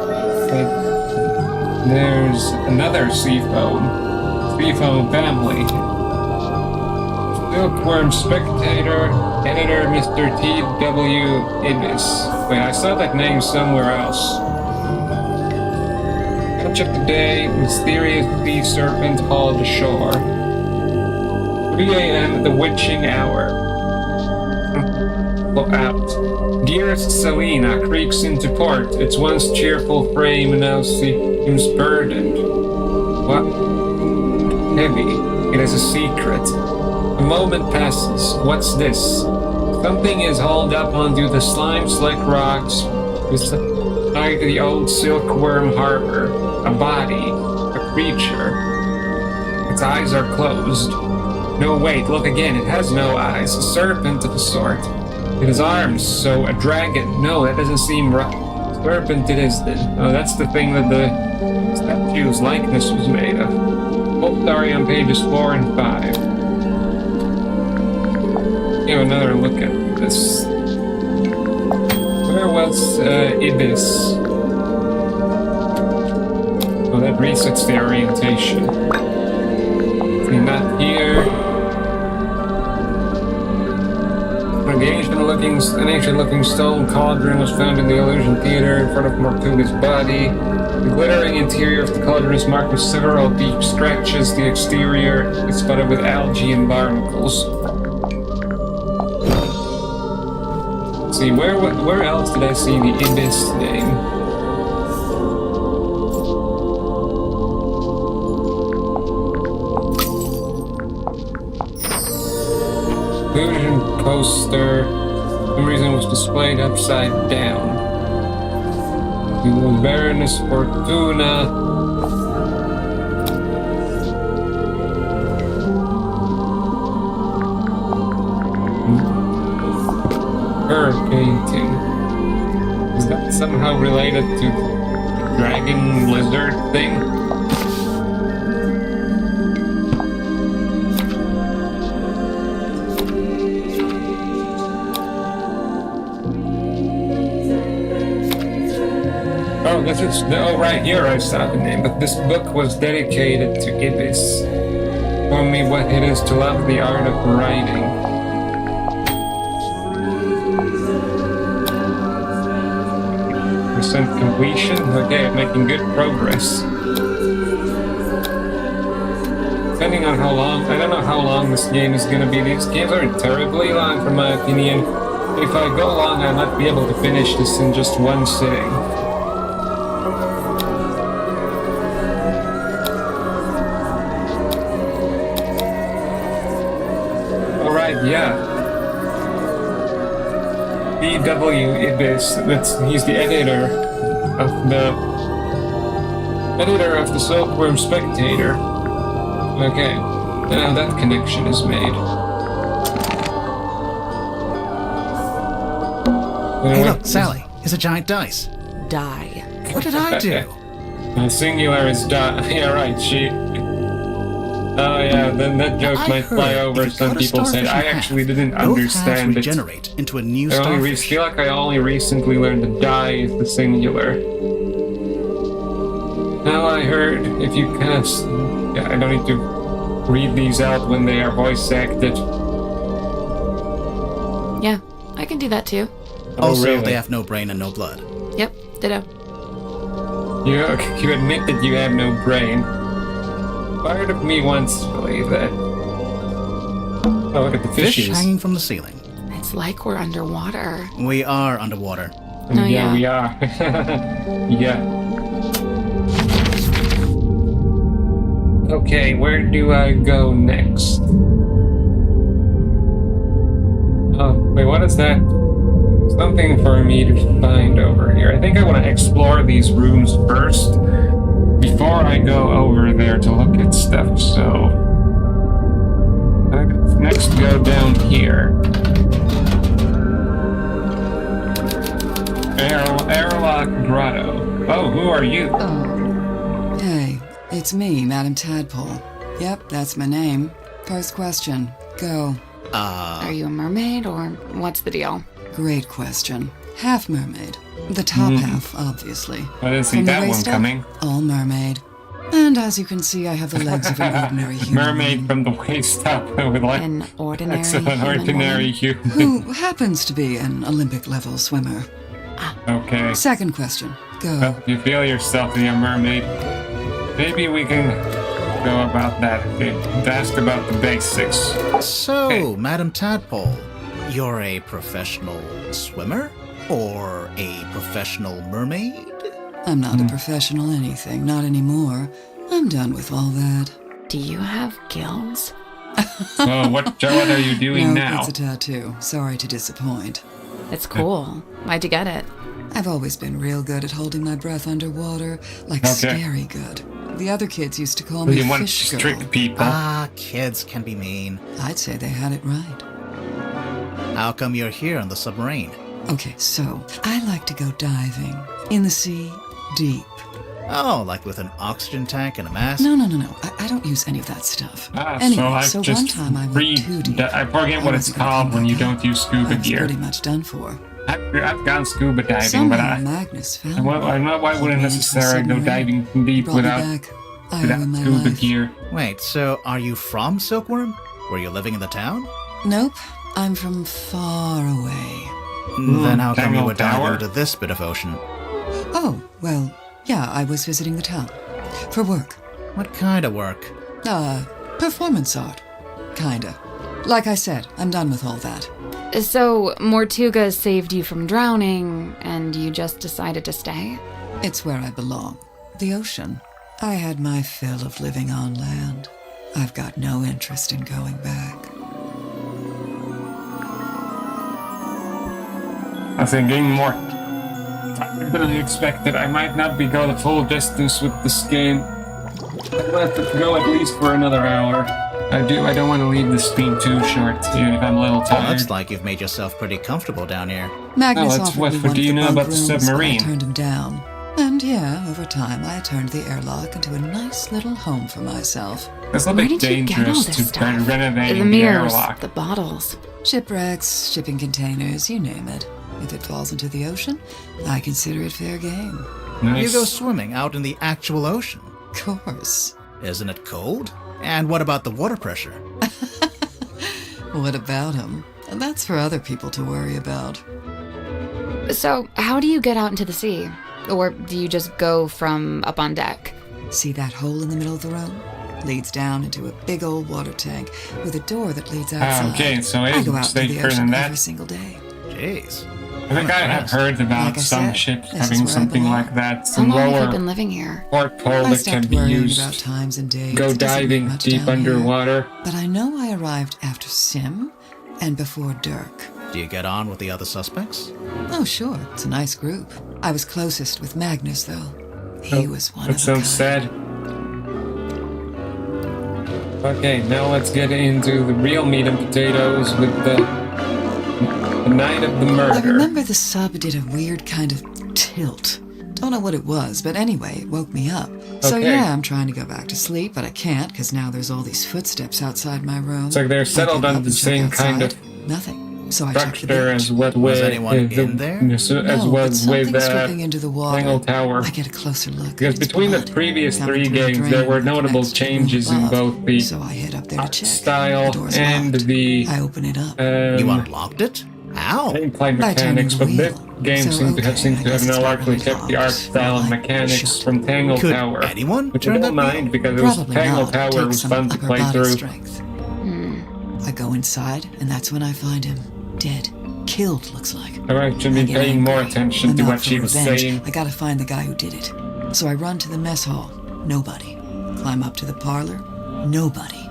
Speaker 2: There's another Seafoam family. Silkworm Spectator, editor Mr. T.W. Ibis. Wait, I saw that name somewhere else. Catch of the day, mysterious sea serpent hauled ashore. 3 a.m. the witching hour. Out. Dearest Selena creaks into port. Its once cheerful frame now seems burdened. What? Heavy. It is a secret. A moment passes. What's this? Something is hauled up onto the slime-slick rocks beside the old silkworm harbor. A body. A creature. Its eyes are closed. No, wait, look again. It has no eyes. A serpent of a sort. It has arms, so a dragon. No, that doesn't seem right. Serpent it is then. Oh, that's the thing that the statue's likeness was made of. Full story on pages 4 and 5. Give another look at this. Where was Ibis? Oh, that resets the orientation. Okay, not here. An ancient-looking stone cauldron was found in the Illusion Theater in front of Mortuga's body. The glittering interior of the cauldron is marked with several deep scratches. The exterior is spotted with algae and barnacles. Let's see, where else did I see the Ibis name? Illusion poster, for some reason was displayed upside down. The Baroness Fortuna. Her painting. Is that somehow related to the dragon lizard thing? Right here I saw the name, but this book was dedicated to Ibis. Show me what it is to love the art of writing. Percent completion? Okay, I'm making good progress. Depending on how long, I don't know how long this game is gonna be. These games are terribly long for my opinion. If I go long, I might be able to finish this in just one sitting. Yeah. D.W. Ibis, he's the editor of the Silkworm Spectator. Okay, now that connection is made.
Speaker 4: Hey look, Sally, it's a giant dice.
Speaker 5: Die.
Speaker 4: What did I do?
Speaker 2: Singular is die. Yeah, right, she... Oh yeah, then that joke might fly over. Some people said I actually didn't understand it.
Speaker 4: Regenerate into a new
Speaker 2: I
Speaker 4: starfish.
Speaker 2: feel like I only recently learned that die is the singular. Now I heard if you cast... Yeah, I don't need to read these out when they are voice acted.
Speaker 5: Yeah, I can do that too.
Speaker 4: Also,
Speaker 2: really?
Speaker 4: they have no brain and no blood.
Speaker 5: Yep, ditto.
Speaker 2: You admit that you have no brain. Part of me wants to believe that. Oh, look at the fishes.
Speaker 4: Fish hanging from the ceiling.
Speaker 5: It's like we're underwater.
Speaker 4: We are underwater.
Speaker 5: Oh,
Speaker 2: yeah,
Speaker 5: yeah.
Speaker 2: we are. Yeah. Okay, where do I go next? Oh, wait, what is that? Something for me to find over here. I think I want to explore these rooms first before I go over there to look at stuff, so... are you?
Speaker 7: Oh,
Speaker 8: Hey, it's me, Madam Tadpole. Yep, that's my name. First question. Go.
Speaker 5: Are you a mermaid or what's the deal?
Speaker 8: Great question. Half mermaid. The top half, obviously.
Speaker 2: I didn't see
Speaker 8: From the
Speaker 2: that one
Speaker 8: waist up,
Speaker 2: coming.
Speaker 8: all mermaid. And as you can see, I have the legs of an ordinary human.
Speaker 2: Mermaid from the waist up with like
Speaker 5: An ordinary
Speaker 2: that's an
Speaker 5: human
Speaker 2: ordinary
Speaker 5: woman?
Speaker 2: human.
Speaker 8: Who happens to be an Olympic level swimmer.
Speaker 2: Okay.
Speaker 8: Second question. Go.
Speaker 2: Well, if you feel yourself to be a mermaid, maybe we can go about that. Okay. Ask about the basics.
Speaker 4: So,
Speaker 2: Okay.
Speaker 4: Madam Tadpole, you're a professional swimmer? Or a professional mermaid?
Speaker 8: I'm not a professional anything, not anymore. I'm done with all that.
Speaker 5: Do you have gills?
Speaker 2: So what are you doing
Speaker 8: No,
Speaker 2: now?
Speaker 8: it's a tattoo. Sorry to disappoint.
Speaker 5: It's cool. Why'd you get it?
Speaker 8: I've always been real good at holding my breath underwater, like
Speaker 2: Okay.
Speaker 8: scary good. The other kids used to call me
Speaker 2: You want to
Speaker 8: Fish Girl.
Speaker 2: trick people?
Speaker 4: Ah, kids can be mean.
Speaker 8: I'd say they had it right.
Speaker 4: How come you're here on the submarine?
Speaker 8: Okay, so I like to go diving in the sea, deep.
Speaker 4: Oh, like with an oxygen tank and a mask?
Speaker 8: No. I don't use any of that stuff.
Speaker 2: So I've
Speaker 8: one
Speaker 2: just
Speaker 8: time I went
Speaker 2: read.
Speaker 8: too deep.
Speaker 2: I forget what it's
Speaker 8: wasn't gonna
Speaker 2: called
Speaker 8: come
Speaker 2: when
Speaker 8: back
Speaker 2: you
Speaker 8: out.
Speaker 2: don't use scuba
Speaker 8: I was
Speaker 2: gear.
Speaker 8: pretty much done for.
Speaker 2: I've gone scuba diving,
Speaker 8: Somehow
Speaker 2: but I
Speaker 8: Magnus found me.
Speaker 2: why wouldn't
Speaker 8: Pulled me into the
Speaker 2: necessarily go
Speaker 8: submarine,
Speaker 2: diving deep
Speaker 8: brought me
Speaker 2: without
Speaker 8: back. I owe him my
Speaker 2: scuba
Speaker 8: life.
Speaker 2: gear?
Speaker 4: Wait, so are you from Silkworm? Were you living in the town?
Speaker 8: Nope, I'm from far away.
Speaker 4: Then how come you
Speaker 2: Tangle
Speaker 4: would dive
Speaker 2: Tower?
Speaker 4: into this bit of ocean?
Speaker 8: Oh, well, yeah, I was visiting the town. For work.
Speaker 4: What kind of work?
Speaker 8: Performance art. Kinda. Like I said, I'm done with all that.
Speaker 5: So, Mortuga saved you from drowning, and you just decided to stay?
Speaker 8: It's where I belong. The ocean. I had my fill of living on land. I've got no interest in going back.
Speaker 2: I was thinking more than I expected. I might not be go the full distance with this game. I'd have to go at least for another hour. I don't want to leave this stream too short, even if I'm a little tired.
Speaker 4: Looks like you've made yourself pretty comfortable down here.
Speaker 8: Magnus
Speaker 2: Oh, that's
Speaker 8: offered
Speaker 2: what-
Speaker 8: me
Speaker 2: what
Speaker 8: one
Speaker 2: do
Speaker 8: of
Speaker 2: you
Speaker 8: the
Speaker 2: know
Speaker 8: bunk
Speaker 2: about the
Speaker 8: rooms, but
Speaker 2: submarine?
Speaker 8: I turned him down. And yeah, over time, I turned the airlock into a nice little home for myself.
Speaker 2: It's a
Speaker 5: Where
Speaker 2: bit
Speaker 5: did you get all
Speaker 2: dangerous
Speaker 5: this
Speaker 2: to
Speaker 5: stuff?
Speaker 2: try renovating
Speaker 5: The
Speaker 2: the
Speaker 5: mirrors,
Speaker 2: airlock.
Speaker 5: the bottles.
Speaker 8: Shipwrecks, shipping containers, you name it. If it falls into the ocean, I consider it fair game.
Speaker 2: Nice.
Speaker 4: You go swimming out in the actual ocean.
Speaker 8: Of course.
Speaker 4: Isn't it cold? And what about the water pressure?
Speaker 8: What about him? And that's for other people to worry about.
Speaker 5: So, how do you get out into the sea? Or do you just go from up on deck?
Speaker 8: See that hole in the middle of the room? Leads down into a big old water tank with a door that leads outside.
Speaker 2: okay, so it
Speaker 8: I
Speaker 2: is
Speaker 8: go out into the
Speaker 2: safer
Speaker 8: ocean
Speaker 2: than that.
Speaker 8: every single day.
Speaker 4: Jeez.
Speaker 2: I think I have heard about
Speaker 8: Like I
Speaker 2: some
Speaker 8: said,
Speaker 2: ships
Speaker 8: this is
Speaker 2: having
Speaker 8: where I
Speaker 2: something
Speaker 8: belong.
Speaker 2: like that.
Speaker 5: How
Speaker 2: Some
Speaker 5: long have you
Speaker 2: lower
Speaker 5: been living here?
Speaker 2: porthole
Speaker 8: I
Speaker 2: that
Speaker 8: stopped
Speaker 2: can be
Speaker 8: worrying
Speaker 2: used
Speaker 8: about times and days.
Speaker 2: go
Speaker 8: It doesn't mean
Speaker 2: diving
Speaker 8: much
Speaker 2: deep
Speaker 8: down here.
Speaker 2: underwater.
Speaker 8: But I know I arrived after Sim and before Dirk.
Speaker 4: Do you get on with the other suspects?
Speaker 8: Oh, sure. It's a nice group. I was closest with Magnus, though. He was one
Speaker 2: That
Speaker 8: of a
Speaker 2: sounds
Speaker 8: kind.
Speaker 2: sad. Okay, now let's get into the real meat and potatoes with the night of the
Speaker 8: I
Speaker 2: murder.
Speaker 8: remember the sub did a weird kind of tilt. Don't know what it was, but anyway, it woke me up. So
Speaker 2: Okay.
Speaker 8: yeah, I'm trying to go back to sleep, but I can't because now there's all these footsteps outside my room.
Speaker 2: It's like they're
Speaker 8: I
Speaker 2: settled
Speaker 8: get
Speaker 2: on
Speaker 8: up
Speaker 2: the
Speaker 8: and check
Speaker 2: same kind
Speaker 8: outside. Nothing. So I checked the
Speaker 2: structure
Speaker 8: beach.
Speaker 2: as what
Speaker 4: Was
Speaker 2: with
Speaker 4: anyone in there?
Speaker 2: as
Speaker 8: No,
Speaker 2: was
Speaker 8: but
Speaker 2: with
Speaker 8: something's dripping into the water.
Speaker 2: Tangle Tower.
Speaker 8: I get a closer look.
Speaker 2: Because
Speaker 8: It's
Speaker 2: between the
Speaker 8: blood
Speaker 2: previous
Speaker 8: coming
Speaker 2: three
Speaker 8: through a
Speaker 2: games,
Speaker 8: drain
Speaker 2: there were
Speaker 8: that
Speaker 2: notable
Speaker 8: connects to the room
Speaker 2: changes in
Speaker 8: above.
Speaker 2: both the
Speaker 8: So I head up there to
Speaker 2: art
Speaker 8: check.
Speaker 2: style
Speaker 8: The door's
Speaker 2: and
Speaker 8: locked.
Speaker 2: the
Speaker 8: I open it up.
Speaker 4: You unlocked it? How?
Speaker 2: gameplay
Speaker 8: By turning
Speaker 2: mechanics,
Speaker 8: the
Speaker 2: but this
Speaker 8: wheel.
Speaker 2: game
Speaker 8: So,
Speaker 2: seems to have
Speaker 8: okay, I guess it's not
Speaker 2: largely
Speaker 8: really
Speaker 2: kept the art
Speaker 8: locked.
Speaker 2: style and
Speaker 8: Like,
Speaker 2: mechanics
Speaker 8: shut.
Speaker 2: from Tangle
Speaker 4: Could
Speaker 2: Tower.
Speaker 4: anyone
Speaker 2: Which I
Speaker 4: turn
Speaker 2: don't
Speaker 4: that
Speaker 2: mind
Speaker 4: wheel?
Speaker 2: because it was
Speaker 8: Probably
Speaker 2: Tangle
Speaker 8: not.
Speaker 2: Tower
Speaker 8: Take
Speaker 2: was
Speaker 8: some
Speaker 2: fun to
Speaker 8: upper
Speaker 2: play
Speaker 8: body
Speaker 2: through.
Speaker 8: strength. I go inside, and that's when I find him dead, killed. Looks like.
Speaker 2: Alright, should
Speaker 8: I
Speaker 2: be
Speaker 8: get
Speaker 2: paying more
Speaker 8: angry.
Speaker 2: attention
Speaker 8: And
Speaker 2: to
Speaker 8: not
Speaker 2: what
Speaker 8: for
Speaker 2: she was
Speaker 8: revenge.
Speaker 2: saying.
Speaker 8: I gotta find the guy who did it. So I run to the mess hall. Nobody. Climb up to the parlor. Nobody.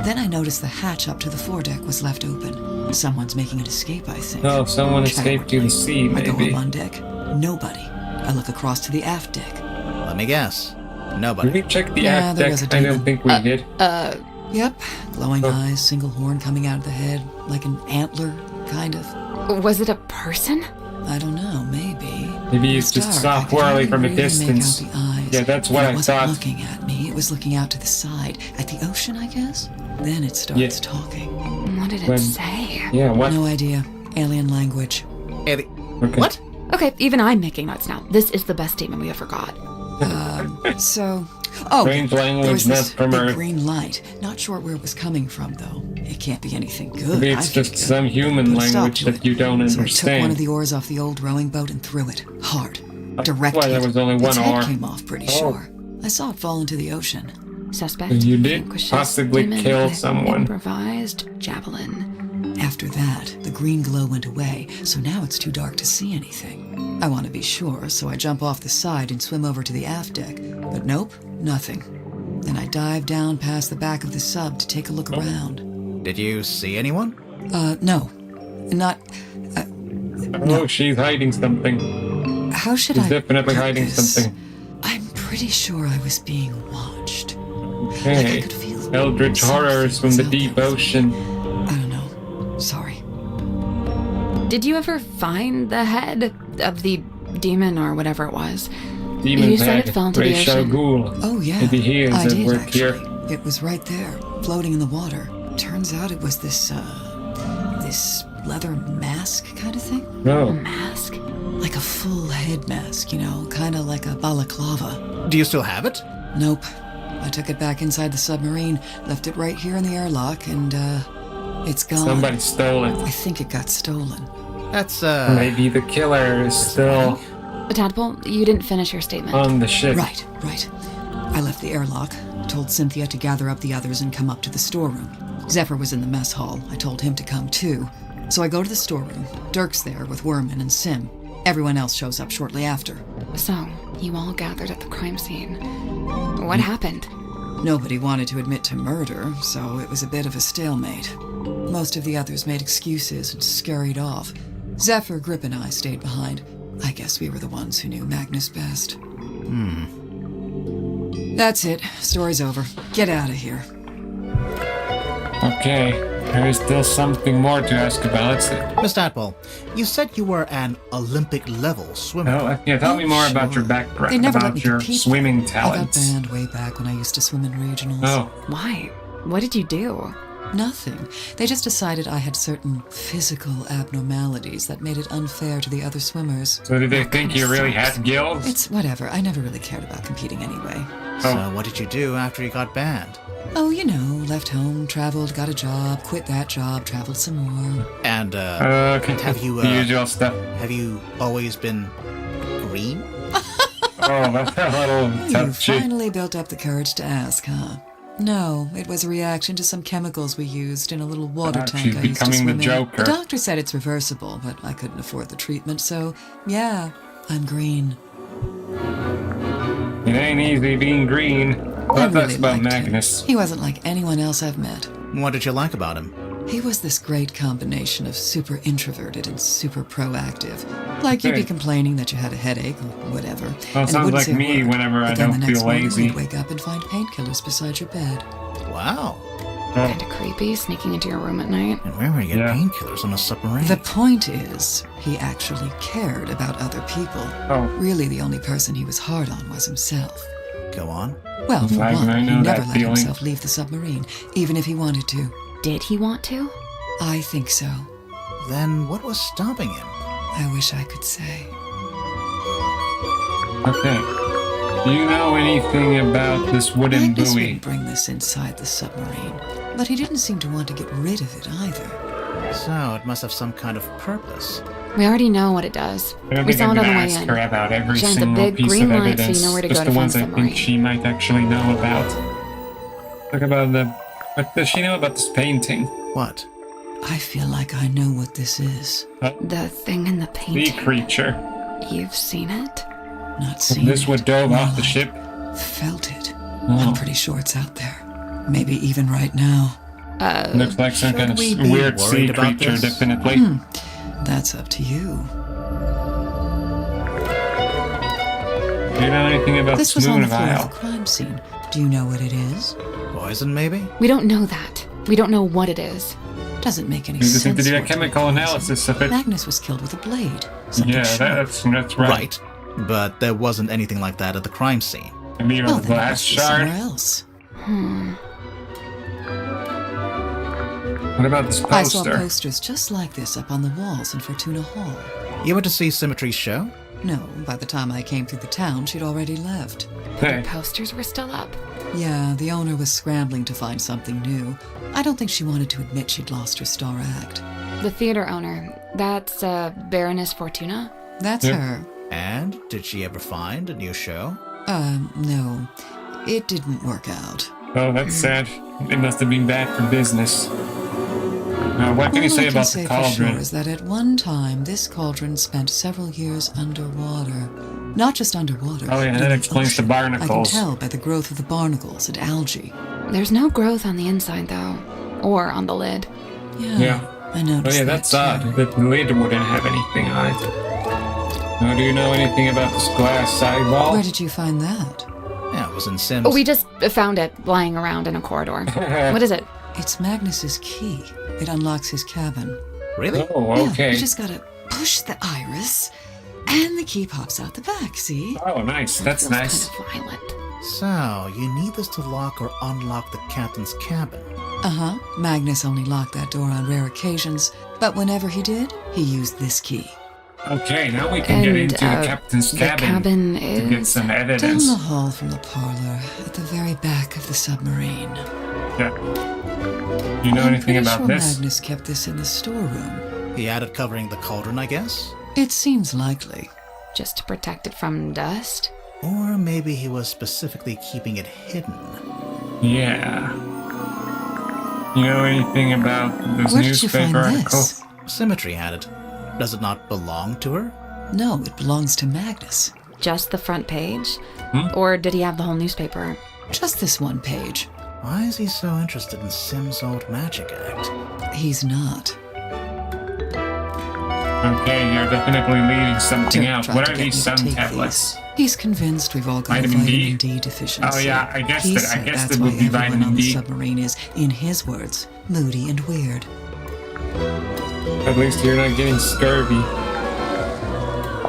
Speaker 8: Then I notice the hatch up to the foredeck was left open. Someone's making an escape, I think.
Speaker 2: Oh, someone escaped to the sea,
Speaker 8: I go
Speaker 2: maybe.
Speaker 8: up on deck. Nobody. I look across to the aft deck.
Speaker 4: Let me guess.
Speaker 2: Did
Speaker 4: Nobody.
Speaker 2: we check the
Speaker 8: Yeah,
Speaker 2: aft
Speaker 8: there
Speaker 2: deck?
Speaker 8: was a
Speaker 2: I don't
Speaker 8: demon.
Speaker 2: think we did.
Speaker 8: Yep. Glowing
Speaker 2: Oh.
Speaker 8: eyes, single horn coming out of the head, like an antler, kind of.
Speaker 5: Was it a person?
Speaker 8: I don't know, maybe.
Speaker 2: Maybe you
Speaker 8: It's
Speaker 2: just
Speaker 8: dark.
Speaker 2: saw
Speaker 8: I could
Speaker 2: poorly
Speaker 8: hardly
Speaker 2: from a
Speaker 8: really make
Speaker 2: distance.
Speaker 8: out the eyes.
Speaker 2: Yeah, that's what
Speaker 8: But
Speaker 2: I
Speaker 8: it wasn't
Speaker 2: thought.
Speaker 8: looking at me. It was looking out to the side, at the ocean, I guess. Then it starts
Speaker 2: Yeah.
Speaker 8: talking.
Speaker 5: What did it
Speaker 2: When-
Speaker 5: say?
Speaker 2: Yeah, what?
Speaker 8: No idea. Alien language.
Speaker 4: Eddie.
Speaker 2: Okay.
Speaker 4: What?
Speaker 5: Okay, even I'm making notes now. This is the best statement we ever got.
Speaker 8: So, oh,
Speaker 2: Strange language,
Speaker 8: there was this
Speaker 2: not from
Speaker 8: big
Speaker 2: Earth.
Speaker 8: green light. Not sure where it was coming from, though. It can't be anything good.
Speaker 2: Maybe it's
Speaker 8: I
Speaker 2: just
Speaker 8: figured.
Speaker 2: some human
Speaker 8: Put a stop
Speaker 2: language
Speaker 8: to
Speaker 2: that
Speaker 8: it.
Speaker 2: you don't
Speaker 8: So I took one of
Speaker 2: understand.
Speaker 8: the oars off the old rowing boat and threw it hard, direct
Speaker 2: why there
Speaker 8: hit.
Speaker 2: was only
Speaker 8: Its
Speaker 2: one
Speaker 8: head
Speaker 2: oar.
Speaker 8: came off pretty
Speaker 2: Oh.
Speaker 8: sure. I saw it fall into the ocean.
Speaker 5: Suspect.
Speaker 2: You did
Speaker 5: vanquishes
Speaker 2: possibly
Speaker 5: demon
Speaker 2: kill
Speaker 5: with
Speaker 2: someone.
Speaker 5: Improvised javelin.
Speaker 8: After that, the green glow went away, so now it's too dark to see anything. I want to be sure, so I jump off the side and swim over to the aft deck. But nope, nothing. Then I dive down past the back of the sub to take a look around.
Speaker 4: Did you see anyone?
Speaker 8: No. Not...
Speaker 2: Oh, she's hiding something.
Speaker 8: How should
Speaker 2: She's
Speaker 8: I
Speaker 2: definitely
Speaker 8: put
Speaker 2: hiding
Speaker 8: this?
Speaker 2: something.
Speaker 8: I'm pretty sure I was being watched. Like I
Speaker 2: Okay.
Speaker 8: could feel
Speaker 2: Eldritch
Speaker 8: something
Speaker 2: horrors from
Speaker 8: was
Speaker 2: the
Speaker 8: out there
Speaker 2: deep
Speaker 8: with me.
Speaker 2: ocean.
Speaker 8: I don't know. Sorry.
Speaker 5: Did you ever find the head of the demon or whatever it was?
Speaker 2: Demon's
Speaker 5: You said
Speaker 2: head.
Speaker 5: it fell into the
Speaker 2: Ra's al
Speaker 5: ocean.
Speaker 2: Ghul.
Speaker 8: Oh, yeah.
Speaker 2: Maybe he is
Speaker 8: I
Speaker 2: at
Speaker 8: did,
Speaker 2: work
Speaker 8: actually.
Speaker 2: here.
Speaker 8: It was right there, floating in the water. Turns out it was this leather mask kind of thing.
Speaker 2: No.
Speaker 5: Mask?
Speaker 8: Like a full head mask, you know, kind of like a balaclava.
Speaker 4: Do you still have it?
Speaker 8: Nope. I took it back inside the submarine, left it right here in the airlock, and, it's gone.
Speaker 2: Somebody stole
Speaker 8: I
Speaker 2: it.
Speaker 8: think it got stolen.
Speaker 4: That's,
Speaker 2: Maybe the killer is still
Speaker 5: Tadpole, you didn't finish your statement.
Speaker 2: on the ship.
Speaker 8: Right. I left the airlock, told Cynthia to gather up the others and come up to the storeroom. Zephyr was in the mess hall. I told him to come too. So I go to the storeroom. Dirk's there with Werman and Sim. Everyone else shows up shortly after.
Speaker 5: So, you all gathered at the crime scene. What happened?
Speaker 8: Nobody wanted to admit to murder, so it was a bit of a stalemate. Most of the others made excuses and scurried off. Zephyr, Grip, and I stayed behind. I guess we were the ones who knew Magnus best. That's it. Story's over. Get out of here.
Speaker 2: Okay. There is still something more to ask about. Let's see.
Speaker 4: Miss Tadpole, you said you were an Olympic-level swimmer.
Speaker 2: Oh, yeah, tell me more about
Speaker 8: sure.
Speaker 2: your background,
Speaker 8: They never let
Speaker 2: about
Speaker 8: me
Speaker 2: your
Speaker 8: compete.
Speaker 2: swimming
Speaker 8: I got
Speaker 2: talents.
Speaker 8: banned way back when I used to swim in regionals.
Speaker 2: Oh,
Speaker 5: Why? What did you do?
Speaker 8: Nothing. They just decided I had certain physical abnormalities that made it unfair to the other swimmers.
Speaker 2: so did they think you really had gills?
Speaker 8: It's whatever. I never really cared about competing anyway.
Speaker 4: So what did you do after you got banned?
Speaker 8: Oh, you know, left home, traveled, got a job, quit that job, traveled some more.
Speaker 4: And,
Speaker 2: Okay.
Speaker 4: have you,
Speaker 2: the usual stuff.
Speaker 4: have you always been green?
Speaker 2: Oh, that's a little
Speaker 8: You
Speaker 2: touchy.
Speaker 8: finally built up the courage to ask, huh? No, it was a reaction to some chemicals we used in a little water
Speaker 2: Ah,
Speaker 8: tank
Speaker 2: she's
Speaker 8: I used to
Speaker 2: becoming
Speaker 8: swim
Speaker 2: the
Speaker 8: in.
Speaker 2: Joker.
Speaker 8: The doctor said it's reversible, but I couldn't afford the treatment, so yeah, I'm green.
Speaker 2: It ain't easy being green.
Speaker 8: I
Speaker 2: But that's
Speaker 8: really
Speaker 2: about
Speaker 8: liked him.
Speaker 2: Magnus.
Speaker 8: He wasn't like anyone else I've met.
Speaker 4: What did you like about him?
Speaker 8: He was this great combination of super introverted and super proactive. Like you'd be
Speaker 2: Okay.
Speaker 8: complaining that you had a headache or whatever.
Speaker 2: Well,
Speaker 8: and it
Speaker 2: sounds
Speaker 8: wouldn't
Speaker 2: like
Speaker 8: say a
Speaker 2: me
Speaker 8: word.
Speaker 2: whenever I
Speaker 8: But then
Speaker 2: don't
Speaker 8: the next
Speaker 2: feel
Speaker 8: morning,
Speaker 2: lazy.
Speaker 8: You'd wake up and find painkillers beside your bed.
Speaker 4: Wow.
Speaker 5: Kind of creepy, sneaking into your room at night.
Speaker 4: And where were you getting
Speaker 2: Yeah.
Speaker 4: painkillers on a submarine?
Speaker 8: The point is, he actually cared about other people.
Speaker 2: Oh,
Speaker 8: Really, the only person he was hard on was himself.
Speaker 4: Go on.
Speaker 8: Well, for
Speaker 2: I
Speaker 8: one,
Speaker 2: know
Speaker 8: he
Speaker 2: that
Speaker 8: never let
Speaker 2: feeling.
Speaker 8: himself leave the submarine, even if he wanted to.
Speaker 5: Did he want to?
Speaker 8: I think so.
Speaker 4: Then what was stopping him?
Speaker 8: I wish I could say.
Speaker 2: okay. Do you know anything about this wooden
Speaker 8: Magnus
Speaker 2: buoy?
Speaker 8: wouldn't bring this inside the submarine, but he didn't seem to want to get rid of it either.
Speaker 4: So it must have some kind of purpose.
Speaker 5: We already know what it does.
Speaker 2: I don't
Speaker 5: We
Speaker 2: think
Speaker 5: saw
Speaker 2: I'm
Speaker 5: it on
Speaker 2: gonna
Speaker 5: the way
Speaker 2: ask
Speaker 5: in.
Speaker 2: her about every
Speaker 5: Shines a
Speaker 2: single
Speaker 5: big
Speaker 2: piece
Speaker 5: green
Speaker 2: of
Speaker 5: light so you
Speaker 2: evidence.
Speaker 5: know where to
Speaker 2: Just
Speaker 5: go to
Speaker 2: the
Speaker 5: find
Speaker 2: ones
Speaker 5: the
Speaker 2: I think
Speaker 5: submarine.
Speaker 2: she might actually know about. Talk about the. What does she know about this painting?
Speaker 4: What?
Speaker 8: I feel like I know what this is.
Speaker 5: The thing in the
Speaker 2: The
Speaker 5: painting.
Speaker 2: creature.
Speaker 5: You've seen it?
Speaker 8: Not seen
Speaker 2: This
Speaker 8: it,
Speaker 2: would dove
Speaker 8: more
Speaker 2: off the
Speaker 8: like
Speaker 2: ship.
Speaker 8: Felt it.
Speaker 2: Oh.
Speaker 8: I'm pretty sure it's out there. Maybe even right now.
Speaker 2: Looks like some
Speaker 4: should
Speaker 2: kind of
Speaker 4: we be
Speaker 2: weird sea
Speaker 4: worried about
Speaker 2: creature,
Speaker 4: this?
Speaker 2: definitely.
Speaker 8: That's up to you.
Speaker 2: Do you know anything about
Speaker 8: This
Speaker 2: this
Speaker 8: was on
Speaker 2: moon
Speaker 8: the floor of
Speaker 2: vial?
Speaker 8: the crime scene. Do you know what it is?
Speaker 4: Poison, maybe?
Speaker 5: We don't know that. We don't know what it is.
Speaker 8: Doesn't make any
Speaker 2: You just
Speaker 8: sense.
Speaker 2: need to do a
Speaker 8: for it be
Speaker 2: chemical
Speaker 8: poison.
Speaker 2: analysis of it.
Speaker 8: Magnus was killed with a blade. Something
Speaker 2: Yeah,
Speaker 8: sharp.
Speaker 2: that's right.
Speaker 4: Right. But there wasn't anything like that at the crime scene.
Speaker 2: And even
Speaker 8: Well,
Speaker 2: the
Speaker 8: then it
Speaker 2: glass
Speaker 8: must be
Speaker 2: shard.
Speaker 8: somewhere else.
Speaker 2: What about this
Speaker 8: I saw
Speaker 2: poster?
Speaker 8: posters just like this up on the walls in Fortuna Hall.
Speaker 4: You went to see Symmetry's show?
Speaker 8: No, by the time I came through the town, she'd already left.
Speaker 2: Hey,
Speaker 5: Posters were still up.
Speaker 8: Yeah, the owner was scrambling to find something new. I don't think she wanted to admit she'd lost her star act.
Speaker 5: The theater owner, that's Baroness Fortuna?
Speaker 8: That's
Speaker 2: Yeah.
Speaker 8: her.
Speaker 4: And did she ever find a new show?
Speaker 8: No. It didn't work out.
Speaker 2: oh, that's sad. It must have been bad for business. Now, what can you
Speaker 8: All
Speaker 2: say
Speaker 8: I
Speaker 2: about
Speaker 8: say
Speaker 2: the
Speaker 8: for
Speaker 2: cauldron?
Speaker 8: sure is that at one time, this cauldron spent several years underwater. Not just underwater.
Speaker 2: Oh, yeah,
Speaker 8: but
Speaker 2: that
Speaker 8: in the
Speaker 2: explains the
Speaker 8: ocean.
Speaker 2: barnacles.
Speaker 8: I can tell by the growth of the barnacles and algae.
Speaker 5: There's no growth on the inside, though. Or on the lid.
Speaker 2: Yeah.
Speaker 8: I
Speaker 2: Oh,
Speaker 8: noticed
Speaker 2: yeah,
Speaker 8: that
Speaker 2: that's
Speaker 8: too.
Speaker 2: odd. The lid wouldn't have anything on it. Now, do you know anything about this glass eyeball?
Speaker 8: Where did you find that?
Speaker 4: Yeah, it was in Sims.
Speaker 5: Oh, we just found it lying around in a corridor. What is it?
Speaker 8: It's Magnus's key. It unlocks his cabin.
Speaker 4: Really?
Speaker 2: Oh,
Speaker 8: Yeah,
Speaker 2: okay.
Speaker 8: you just gotta push the iris, and the key pops out the back, see?
Speaker 2: Oh, nice. That's
Speaker 5: Feels
Speaker 2: nice.
Speaker 5: kind of violent.
Speaker 4: So, you need this to lock or unlock the captain's cabin.
Speaker 8: Uh-huh. Magnus only locked that door on rare occasions, but whenever he did, he used this key.
Speaker 2: Okay, now we can get
Speaker 5: And,
Speaker 2: into the captain's
Speaker 5: the
Speaker 2: cabin,
Speaker 5: cabin
Speaker 2: to get
Speaker 5: is
Speaker 2: some
Speaker 8: Down
Speaker 2: evidence.
Speaker 8: the hall from the parlor, at the very back of the submarine.
Speaker 2: Yeah. You know
Speaker 8: I'm
Speaker 2: anything
Speaker 8: pretty
Speaker 2: about
Speaker 8: sure
Speaker 2: this?
Speaker 8: Magnus kept this in the storeroom.
Speaker 4: He had it covering the cauldron, I guess?
Speaker 8: It seems likely.
Speaker 5: just to protect it from dust.
Speaker 4: Or maybe he was specifically keeping it hidden.
Speaker 2: Yeah. You know anything about this
Speaker 8: Where did you
Speaker 2: newspaper
Speaker 8: find
Speaker 2: article?
Speaker 8: this?
Speaker 4: Symmetry had it. Does it not belong to her?
Speaker 8: No, it belongs to Magnus.
Speaker 5: Just the front page? Or did he have the whole newspaper?
Speaker 8: Just this one page.
Speaker 4: Why is he so interested in Sim's old magic act?
Speaker 8: He's not.
Speaker 2: Okay, you're definitely leaving something
Speaker 8: Dirk
Speaker 2: out.
Speaker 8: tried
Speaker 2: What
Speaker 8: to
Speaker 2: are
Speaker 8: get
Speaker 2: these
Speaker 8: me to
Speaker 2: sun
Speaker 8: take
Speaker 2: tablets?
Speaker 8: these. He's convinced we've all got
Speaker 2: Vitamin
Speaker 8: a
Speaker 2: D?
Speaker 8: vitamin D deficiency.
Speaker 2: Oh, yeah, I guess
Speaker 8: He
Speaker 2: that- I
Speaker 8: said
Speaker 2: guess
Speaker 8: that's
Speaker 2: that
Speaker 8: why
Speaker 2: would be
Speaker 8: everyone
Speaker 2: vitamin
Speaker 8: on the
Speaker 2: D.
Speaker 8: submarine is, in his words, moody and weird.
Speaker 2: At least you're not getting scurvy.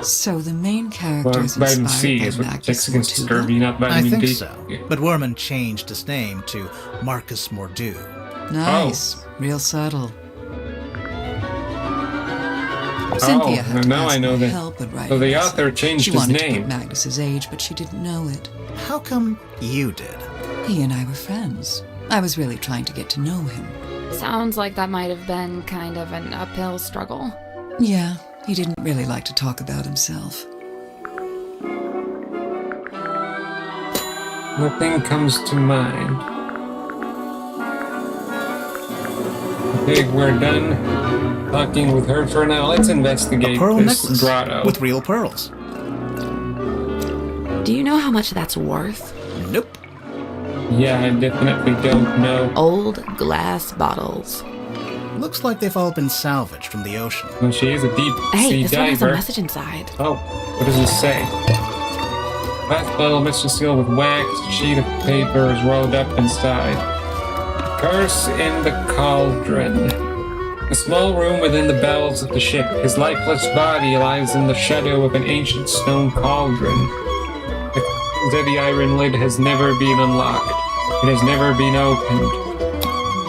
Speaker 8: So the main
Speaker 2: Well,
Speaker 8: characters
Speaker 2: vitamin
Speaker 8: inspired
Speaker 2: C
Speaker 8: by
Speaker 2: is what
Speaker 8: Magnus
Speaker 2: protects against
Speaker 8: Fortuna?
Speaker 2: scurvy, not
Speaker 4: I
Speaker 2: vitamin
Speaker 4: think
Speaker 2: D.
Speaker 4: so. But Werman changed his name to Marcus Mordew.
Speaker 8: Nice. Real subtle. Cynthia had to
Speaker 2: now
Speaker 8: ask
Speaker 2: I know
Speaker 8: my
Speaker 2: that.
Speaker 8: help with writing
Speaker 2: So the
Speaker 8: this.
Speaker 2: author changed
Speaker 8: She
Speaker 2: his
Speaker 8: wanted to
Speaker 2: name.
Speaker 8: put Magnus's age, but she didn't know it.
Speaker 4: How come you did?
Speaker 8: He and I were friends. I was really trying to get to know him.
Speaker 5: Sounds like that might have been kind of an uphill struggle.
Speaker 8: Yeah, he didn't really like to talk about himself.
Speaker 2: Nothing comes to mind. Okay, we're done talking with her for now. Let's investigate
Speaker 4: Pearl
Speaker 2: this
Speaker 4: necklace
Speaker 2: grotto.
Speaker 4: with real pearls.
Speaker 5: Do you know how much that's worth?
Speaker 4: Nope.
Speaker 2: Yeah, I definitely don't know.
Speaker 5: Old glass bottles.
Speaker 4: Looks like they've all been salvaged from the ocean.
Speaker 2: Well, she is a deep
Speaker 5: Hey,
Speaker 2: sea
Speaker 5: this one has a
Speaker 2: diver.
Speaker 5: message inside.
Speaker 2: Oh, what does it say? Glass bottle mixture sealed with wax. A sheet of paper is rolled up inside. Curse in the cauldron. A small room within the bowels of the ship. His lifeless body lies in the shadow of an ancient stone cauldron. The cauldron's heavy iron lid has never been unlocked. It has never been opened.